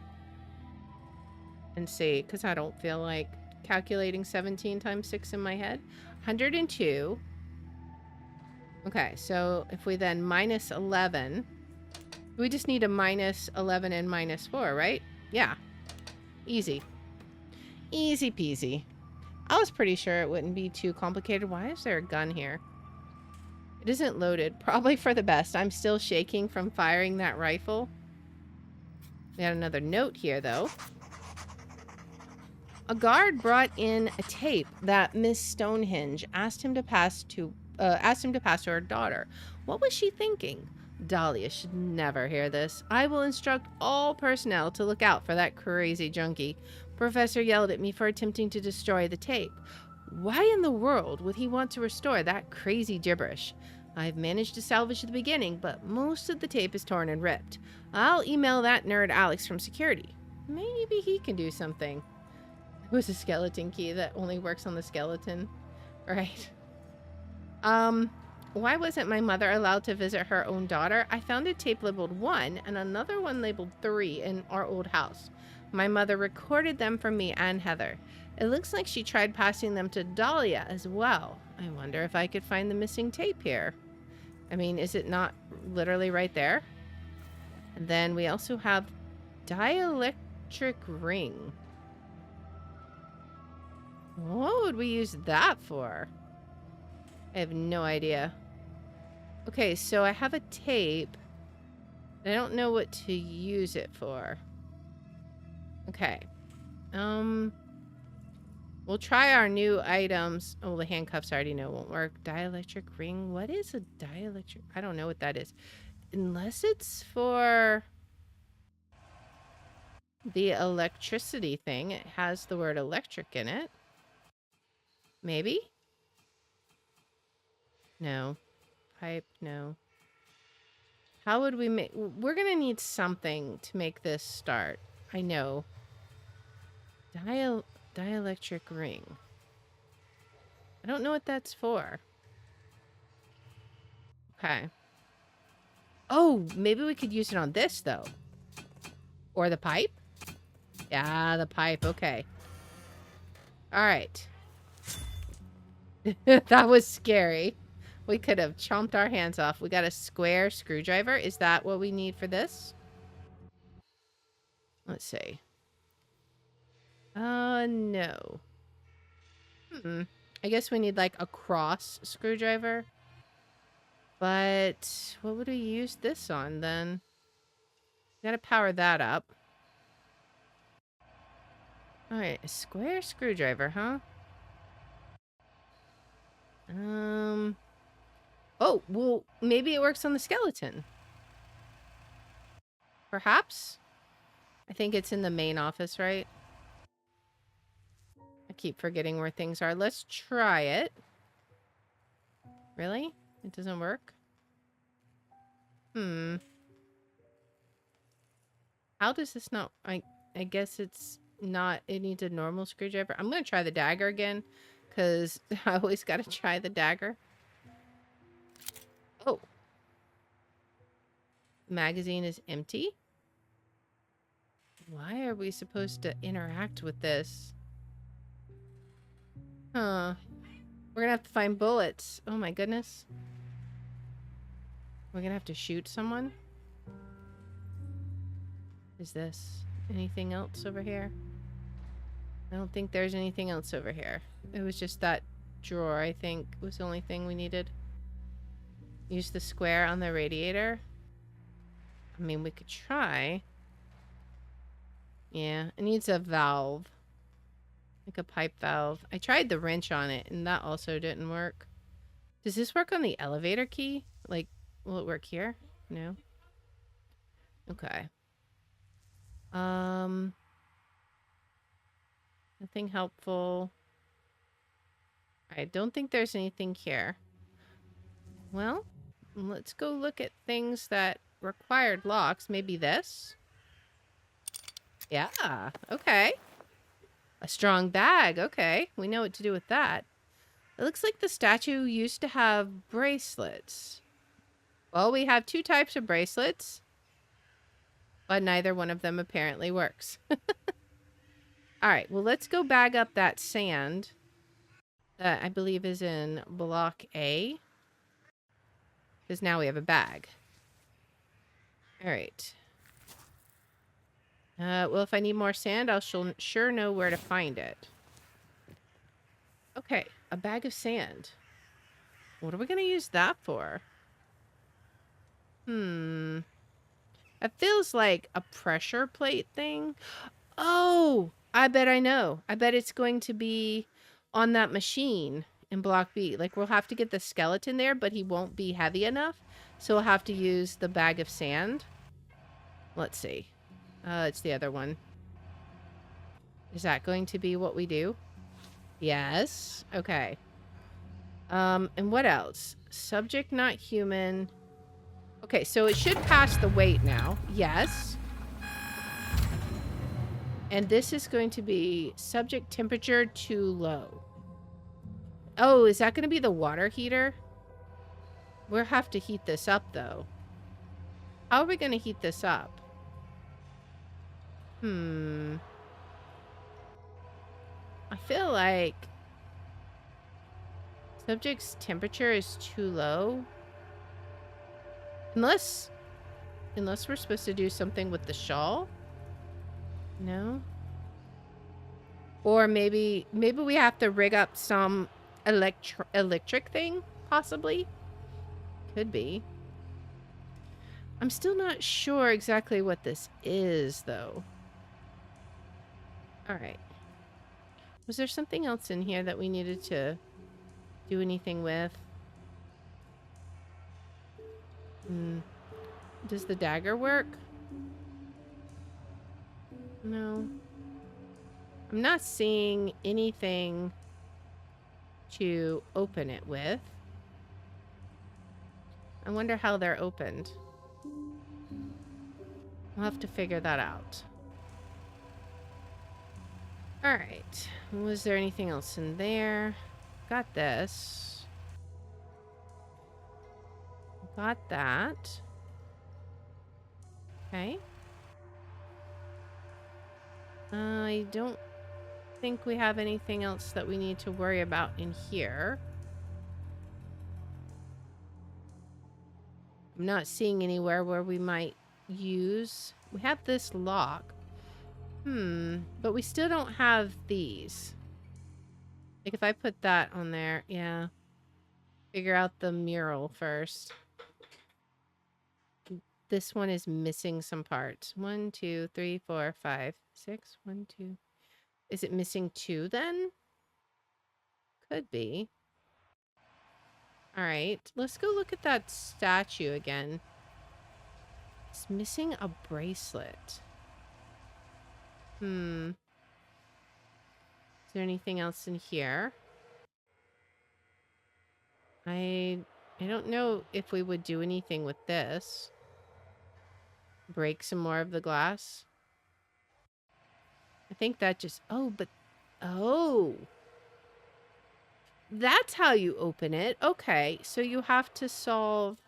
and see, because I don't feel like calculating 17 times 6 in my head. 102. Okay, so if we then minus 11, we just need a minus 11 and minus 4, right? Yeah. Easy. Easy peasy. I was pretty sure it wouldn't be too complicated. Why is there a gun here? It isn't loaded. Probably for the best. I'm still shaking from firing that rifle. We had another note here, though. A guard brought in a tape that Miss Stonehenge asked him to pass to her daughter. What was she thinking? Dahlia should never hear this. I will instruct all personnel to look out for that crazy junkie. Professor yelled at me for attempting to destroy the tape. Why in the world would he want to restore that crazy gibberish? I've managed to salvage the beginning, but most of the tape is torn and ripped. I'll email that nerd Alex from security. Maybe he can do something. It was a skeleton key that only works on the skeleton. Right. Why wasn't my mother allowed to visit her own daughter? I found a tape labeled 1 and another one labeled 3 in our old house. My mother recorded them for me and Heather. It looks like she tried passing them to Dahlia as well. I wonder if I could find the missing tape here. I mean, is it not literally right there? And then we also have dielectric ring. What would we use that for? I have no idea. Okay, so I have a tape. I don't know what to use it for. Okay. We'll try our new items. Oh, the handcuffs I already know won't work. Dielectric ring. What is a dielectric? I don't know what that is. Unless it's for the electricity thing. It has the word electric in it. Maybe? No. Pipe, no. How would we make... We're going to need something to make this start. I know. Dielectric ring. I don't know what that's for. Okay. Oh, maybe we could use it on this, though. Or the pipe? Yeah, the pipe. Okay. All right. That was scary. We could have chomped our hands off. We got a square screwdriver. Is that what we need for this? Let's see. No. I guess we need like a cross screwdriver. But what would we use this on then? We gotta power that up. Alright, a square screwdriver, huh? Oh, well, maybe it works on the skeleton. Perhaps? I think it's in the main office, right? I keep forgetting where things are. Let's try it. Really? It doesn't work? How does this not... I guess it's not... It needs a normal screwdriver. I'm going to try the dagger again. Because I always got to try the dagger. Oh. Magazine is empty. Why are we supposed to interact with this? Huh. We're gonna have to find bullets. Oh my goodness. We're gonna have to shoot someone? Is this anything else over here? I don't think there's anything else over here. It was just that drawer, I think, was the only thing we needed. Use the square on the radiator. I mean, we could try. Yeah, it needs a valve. Like a pipe valve. I tried the wrench on it, and that also didn't work. Does this work on the elevator key? Like, will it work here? No? Okay. Nothing helpful. I don't think there's anything here. Well, let's go look at things that required locks. Maybe this? Yeah, okay. A strong bag. Okay, we know what to do with that. It looks like the statue used to have bracelets. Well, we have 2 types of bracelets, but neither one of them apparently works. All right, well, let's go bag up that sand that I believe is in block A, because now we have a bag. All right. Well, if I need more sand, I'll sure know where to find it. Okay, a bag of sand. What are we going to use that for? It feels like a pressure plate thing. Oh, I bet I know. I bet it's going to be on that machine in Block B. Like, we'll have to get the skeleton there, but he won't be heavy enough. So we'll have to use the bag of sand. Let's see. It's the other one. Is that going to be what we do? Yes. Okay. And what else? Subject not human. Okay, so it should pass the weight now. Yes. And this is going to be subject temperature too low. Oh, is that going to be the water heater? We'll have to heat this up, though. How are we going to heat this up? I feel like subject's temperature is too low. Unless we're supposed to do something with the shawl. No? Or maybe we have to rig up some electric thing, possibly. Could be. I'm still not sure exactly what this is, though. All right. Was there something else in here that we needed to do anything with? Does the dagger work? No. I'm not seeing anything to open it with. I wonder how they're opened. We'll have to figure that out. All right. Was there anything else in there? Got this. Got that. Okay. I don't think we have anything else that we need to worry about in here. I'm not seeing anywhere where we might use... We have this lock. But we still don't have these. Like if I put that on there, yeah. Figure out the mural first. This one is missing some parts. 1, 2, 3, 4, 5, 6. 1, 2. Is it missing 2 then? Could be. All right, let's go look at that statue again. It's missing a bracelet. Is there anything else in here? I don't know if we would do anything with this. Break some more of the glass. I think that just... Oh, that's how you open it. Okay, so you have to solve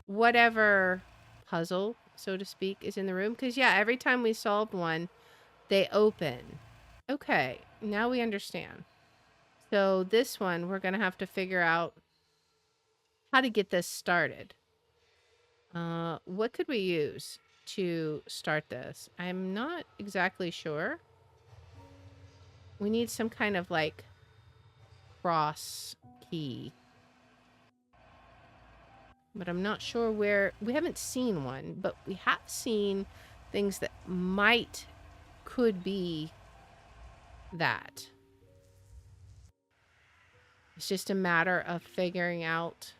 whatever puzzle, so to speak, is in the room. Because, yeah, every time we solved one, they open. Okay, now we understand. So this one, we're going to have to figure out how to get this started. What could we use to start this? I'm not exactly sure. We need some kind of, like, cross key. But I'm not sure where... We haven't seen one, but we have seen things that could be that. It's just a matter of figuring out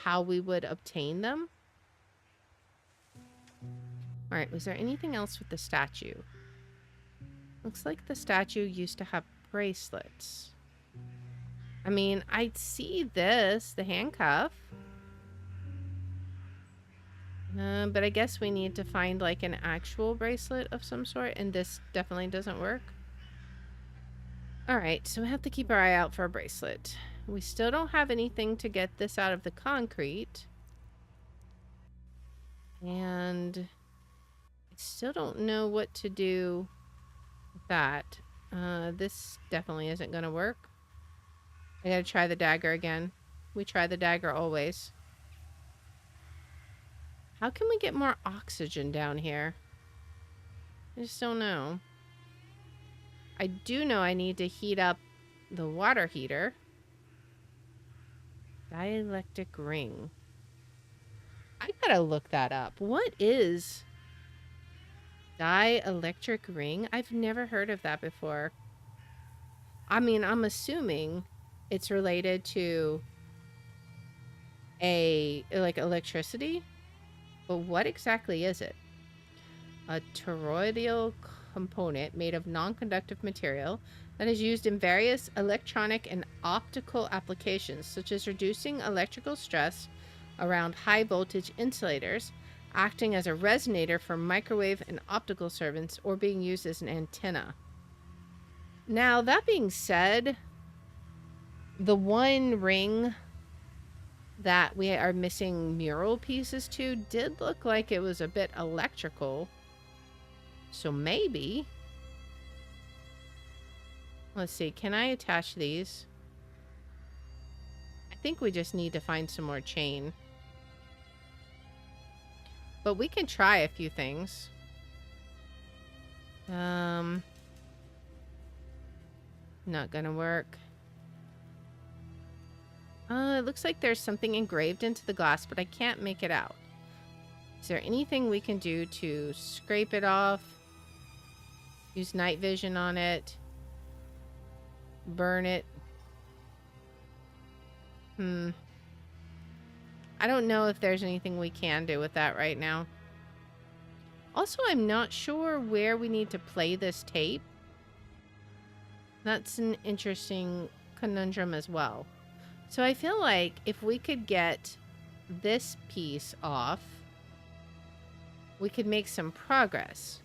how we would obtain them. All right, was there anything else with the statue? Looks like the statue used to have bracelets. I mean, I see this, the handcuff. But I guess we need to find like an actual bracelet of some sort, and this definitely doesn't work. All right, so we have to keep our eye out for a bracelet. We still don't have anything to get this out of the concrete. And I still don't know what to do with that. This definitely isn't going to work. I gotta try the dagger again. We try the dagger always. How can we get more oxygen down here? I just don't know. I do know I need to heat up the water heater. Dielectric ring. I gotta look that up. What is dielectric ring? I've never heard of that before. I mean, I'm assuming it's related to like electricity? But what exactly is it? A toroidal component made of non-conductive material that is used in various electronic and optical applications, such as reducing electrical stress around high voltage insulators, acting as a resonator for microwave and optical servants, or being used as an antenna. Now, that being said, the one ring that we are missing mural pieces to did look like it was a bit electrical. So maybe... Let's see, can I attach these? I think we just need to find some more chain. But we can try a few things. Not gonna work. It looks like there's something engraved into the glass, but I can't make it out. Is there anything we can do to scrape it off? Use night vision on it? Burn it? I don't know if there's anything we can do with that right now. Also, I'm not sure where we need to play this tape. That's an interesting conundrum as well. So I feel like if we could get this piece off, we could make some progress.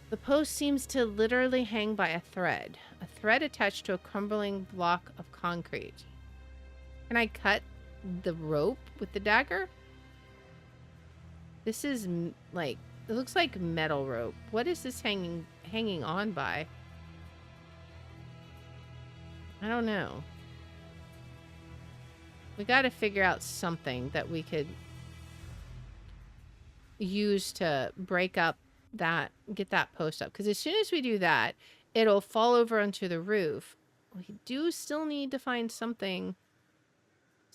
The post seems to literally hang by a thread attached to a crumbling block of concrete. Can I cut the rope with the dagger? This is like, it looks like metal rope. What is this hanging on by? I don't know. We got to figure out something that we could use to break up that, get that post up. Because as soon as we do that, it'll fall over onto the roof. We do still need to find something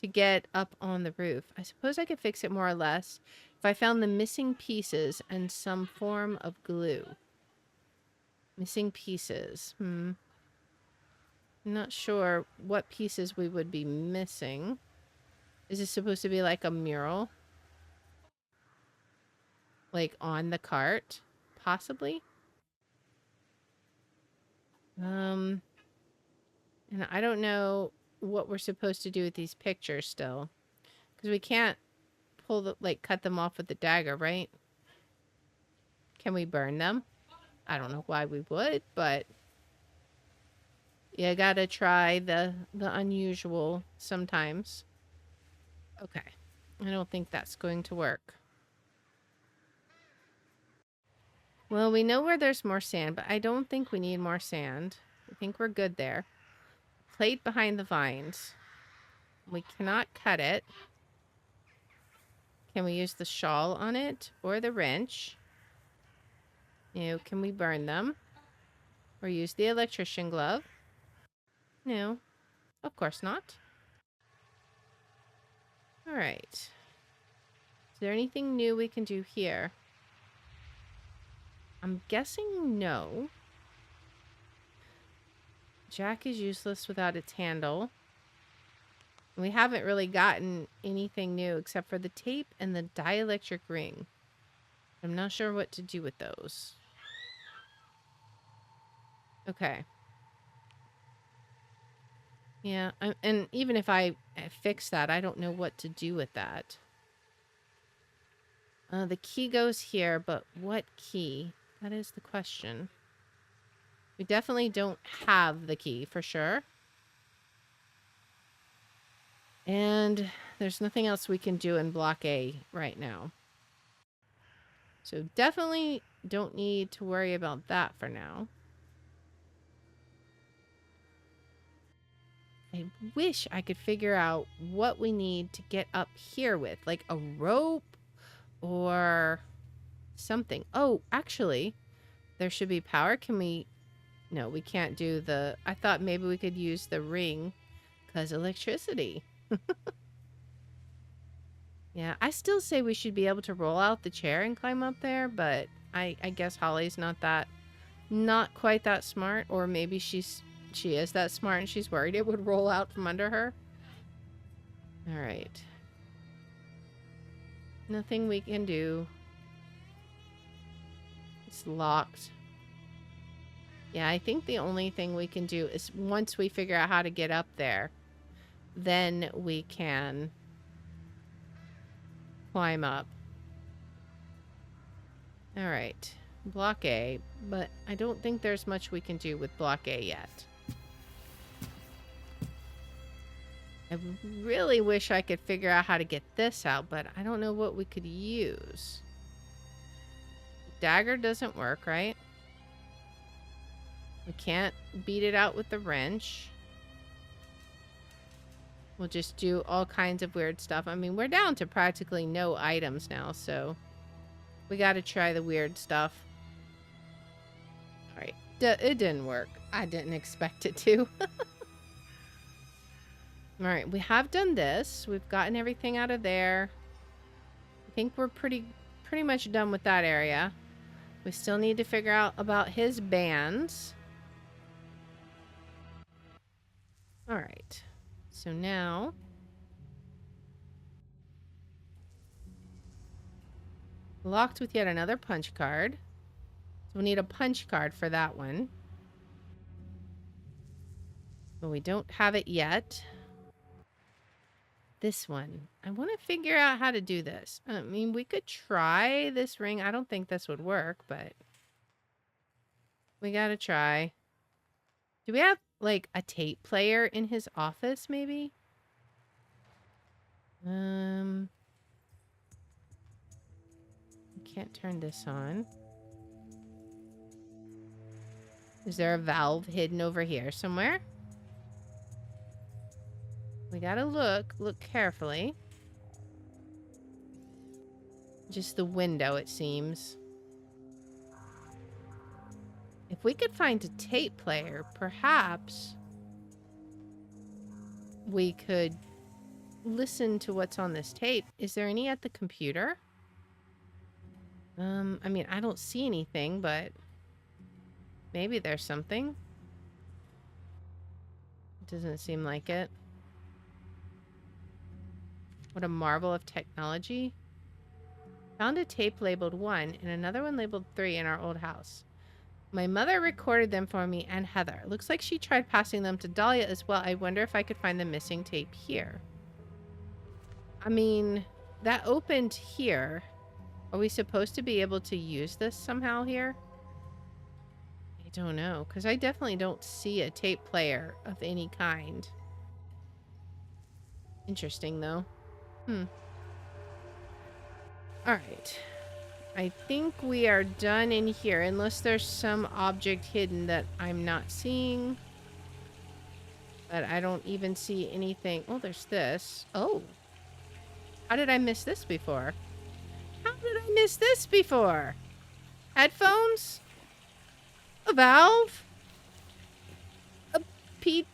to get up on the roof. I suppose I could fix it more or less if I found the missing pieces and some form of glue. Missing pieces. I'm not sure what pieces we would be missing. Is this supposed to be like a mural? Like on the cart? Possibly? And I don't know what we're supposed to do with these pictures still. Because we can't pull the, like, cut them off with the dagger, right? Can we burn them? I don't know why we would, but you gotta try the unusual sometimes. Okay. I don't think that's going to work. Well, we know where there's more sand, but I don't think we need more sand. I think we're good there. Plate behind the vines. We cannot cut it. Can we use the shawl on it or the wrench? No. Can we burn them? Or use the electrician glove? No. Of course not. Alright. Is there anything new we can do here? I'm guessing no. Jack is useless without its handle. We haven't really gotten anything new except for the tape and the dielectric ring. I'm not sure what to do with those. Okay. Yeah, and even if I fix that, I don't know what to do with that. The key goes here, but what key? That is the question. We definitely don't have the key for sure. And there's nothing else we can do in block A right now. So definitely don't need to worry about that for now. I wish I could figure out what we need to get up here with, like a rope or something. Oh, actually, there should be power. Can we... No, we can't do the... I thought maybe we could use the ring because electricity. Yeah, I still say we should be able to roll out the chair and climb up there, but I guess Holly's not quite that smart, or maybe she is that smart and she's worried it would roll out from under her. All right. Nothing we can do. It's locked. Yeah, I think the only thing we can do is once we figure out how to get up there, then we can climb up. All right. Block A, but I don't think there's much we can do with Block A yet. I really wish I could figure out how to get this out, but I don't know what we could use. Dagger doesn't work, right? We can't beat it out with the wrench. We'll just do all kinds of weird stuff. I mean, we're down to practically no items now, so we got to try the weird stuff. All right. It didn't work. I didn't expect it to. All right. We have done this. We've gotten everything out of there. I think we're pretty much done with that area. We still need to figure out about his bands. All right. So now locked with yet another punch card. So we need a punch card for that one. But we don't have it yet. This one. I want to figure out how to do this. I mean, we could try this ring. I don't think this would work, but we got to try. Do we have, like, a tape player in his office, maybe? We can't turn this on. Is there a valve hidden over here somewhere? We gotta look carefully. Just the window, it seems. If we could find a tape player, perhaps we could listen to what's on this tape. Is there any at the computer? I mean, I don't see anything, but maybe there's something. Doesn't seem like it. What a marvel of technology. Found a tape labeled 1 and another one labeled 3 in our old house. My mother recorded them for me and Heather. Looks like she tried passing them to Dahlia as well. I wonder if I could find the missing tape here. I mean, that opened here. Are we supposed to be able to use this somehow here? I don't know, because I definitely don't see a tape player of any kind. Interesting, though. Alright. I think we are done in here, unless there's some object hidden that I'm not seeing. But I don't even see anything. Oh, there's this. Oh. How did I miss this before? How did I miss this before? Headphones? A valve? A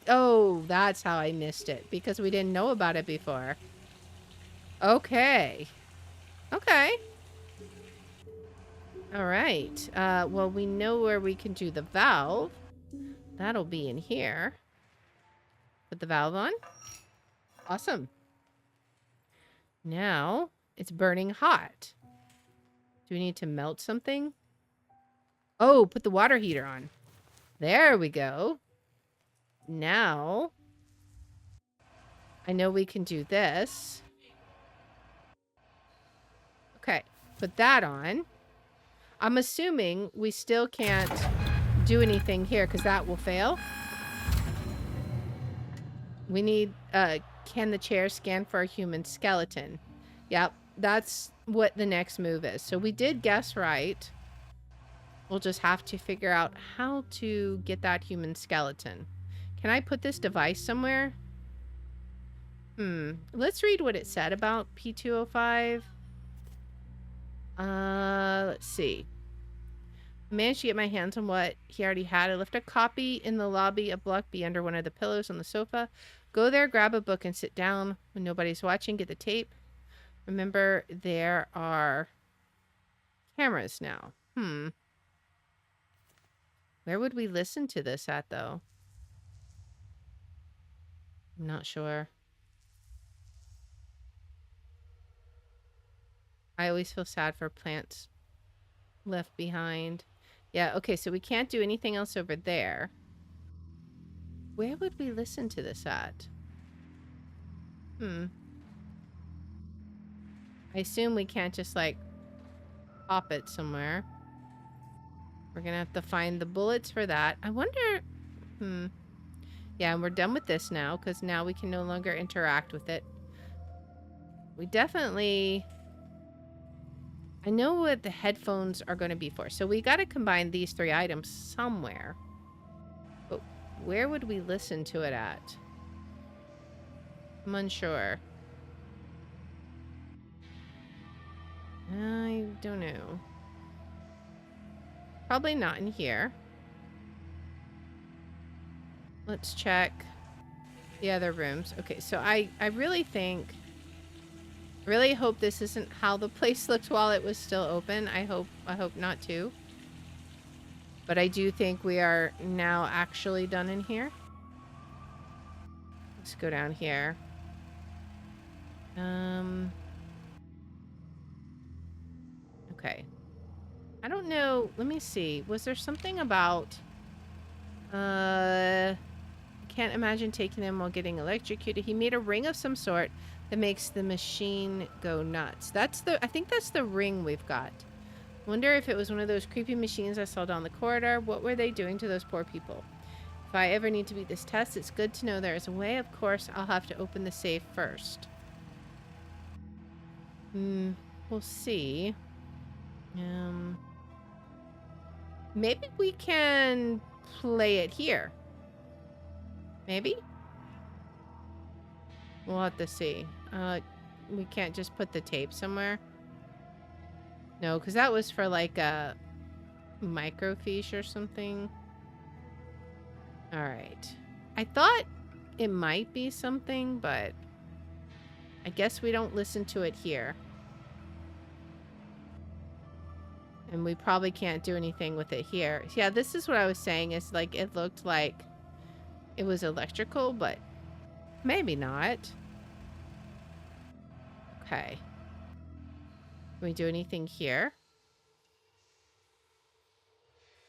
Oh, that's how I missed it. Because we didn't know about it before. Okay. Okay. All right. Well, we know where we can do the valve. That'll be in here. Put the valve on. Awesome. Now, it's burning hot. Do we need to melt something? Oh, put the water heater on. There we go. Now, I know we can do this. Okay, put that on. I'm assuming we still can't do anything here because that will fail. We need, can the chair scan for a human skeleton? Yep, that's what the next move is. So we did guess right. We'll just have to figure out how to get that human skeleton. Can I put this device somewhere? Let's read what it said about P205. Let's see. I managed to get my hands on what he already had. I left a copy in the lobby of Block B under one of the pillows on the sofa. Go there, grab a book, and sit down. When nobody's watching, get the tape. Remember, there are cameras now. Where would we listen to this at, though? I'm not sure. I always feel sad for plants left behind. Yeah, okay, so we can't do anything else over there. Where would we listen to this at? I assume we can't just, like, pop it somewhere. We're gonna have to find the bullets for that. I wonder... Yeah, and we're done with this now, because now we can no longer interact with it. We definitely... I know what the headphones are going to be for. So we got to combine these 3 items somewhere. But where would we listen to it at? I'm unsure. I don't know. Probably not in here. Let's check the other rooms. Okay, so I really hope this isn't how the place looked while it was still open. I hope not too. But I do think we are now actually done in here. Let's go down here. Okay. I don't know. Let me see. Was there something about... Can't imagine taking them while getting electrocuted. He made a ring of some sort that makes the machine go nuts. I think that's the ring we've got. Wonder if it was one of those creepy machines I saw down the corridor. What were they doing to those poor people? If I ever need to beat this test, it's good to know there is a way. Of course, I'll have to open the safe first. We'll see. Maybe we can play it here. Maybe? We'll have to see. We can't just put the tape somewhere. No, because that was for like a microfiche or something. Alright. I thought it might be something, but I guess we don't listen to it here. And we probably can't do anything with it here. Yeah, this is what I was saying. Is like it looked like it was electrical, but maybe not. Okay. Can we do anything here?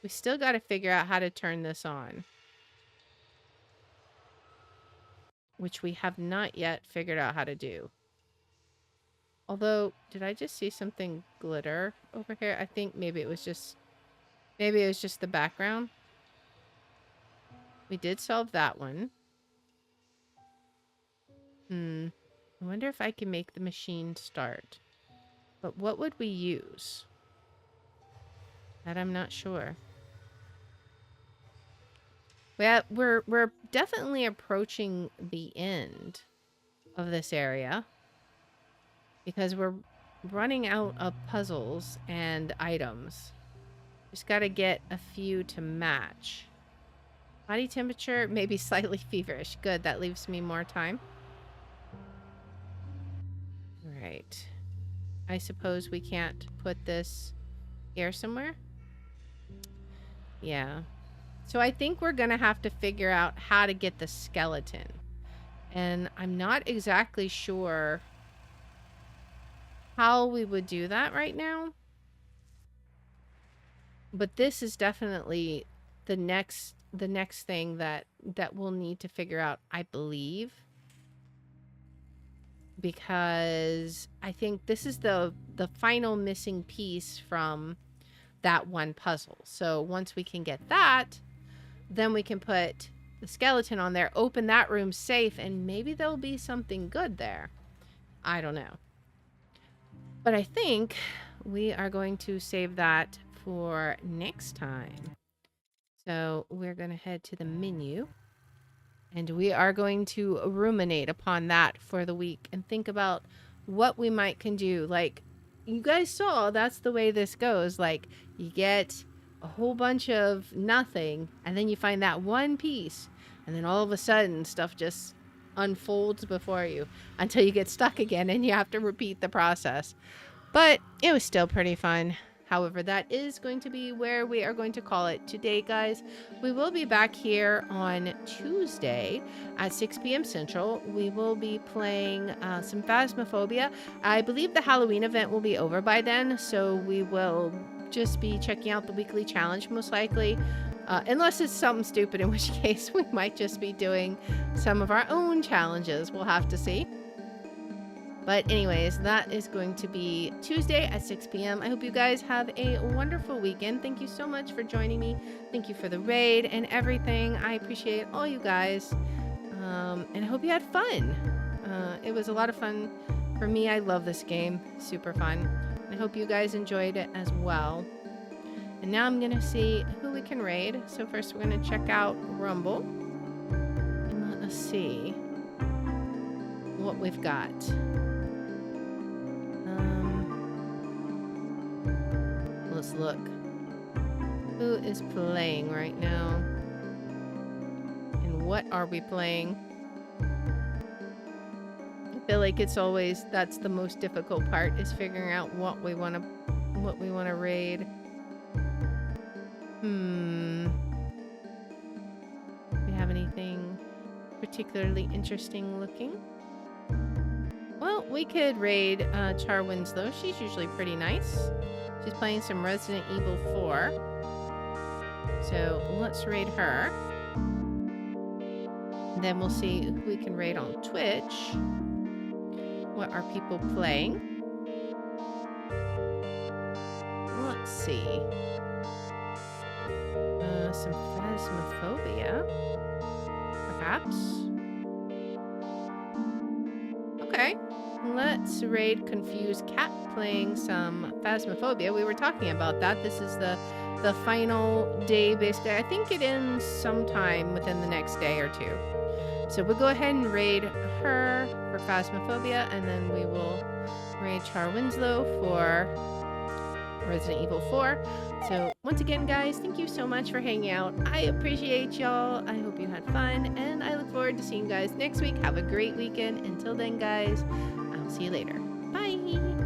We still got to figure out how to turn this on. Which we have not yet figured out how to do. Although, did I just see something glitter over here? I think maybe it was just the background. We did solve that one. I wonder if I can make the machine start. But what would we use? That I'm not sure. Well, we're definitely approaching the end of this area. Because we're running out of puzzles and items. Just got to get a few to match. Body temperature, maybe slightly feverish. Good, that leaves me more time. Alright. I suppose we can't put this here somewhere? Yeah. So I think we're going to have to figure out how to get the skeleton. And I'm not exactly sure how we would do that right now. But this is definitely the next thing that we'll need to figure out, I believe. Because I think this is the final missing piece from that one puzzle. So once we can get that, then we can put the skeleton on there, open that room safe, and maybe there'll be something good there. I don't know. But I think we are going to save that for next time. So we're going to head to the menu. And we are going to ruminate upon that for the week. And think about what we can do. Like, you guys saw, that's the way this goes. Like, you get a whole bunch of nothing. And then you find that one piece. And then all of a sudden, stuff just unfolds before you until you get stuck again and you have to repeat the process. But it was still pretty fun. However, that is going to be where we are going to call it today, guys. We will be back here on Tuesday at 6 p.m. Central. We will be playing some Phasmophobia. I believe the Halloween event will be over by then, so we will just be checking out the weekly challenge most likely. Unless it's something stupid, in which case we might just be doing some of our own challenges. We'll have to see. But anyways, that is going to be Tuesday at 6 p.m. I hope you guys have a wonderful weekend. Thank you so much for joining me. Thank you for the raid and everything. I appreciate all you guys. And I hope you had fun. It was a lot of fun for me. I love this game. Super fun. I hope you guys enjoyed it as well. And now I'm going to see who we can raid. So first we're going to check out Rumble. And let us see what we've got. Let's look. Who is playing right now? And what are we playing? I feel like it's always, that's the most difficult part, is figuring out what we want to raid. Do we have anything particularly interesting looking? Well, we could raid Char Winslow. She's usually pretty nice. She's playing some Resident Evil 4. So let's raid her. And then we'll see who we can raid on Twitch. What are people playing? Let's see. Some Phasmophobia. Perhaps. Okay. Let's raid Confused Cat playing some Phasmophobia. We were talking about that. This is the final day, basically. I think it ends sometime within the next day or two. So we'll go ahead and raid her for Phasmophobia, and then we will raid Char Winslow for Resident Evil 4. So once again, guys, thank you so much for hanging out. I appreciate y'all. I hope you had fun, and I look forward to seeing you guys next week. Have a great weekend. Until then, guys, I'll see you later. Bye.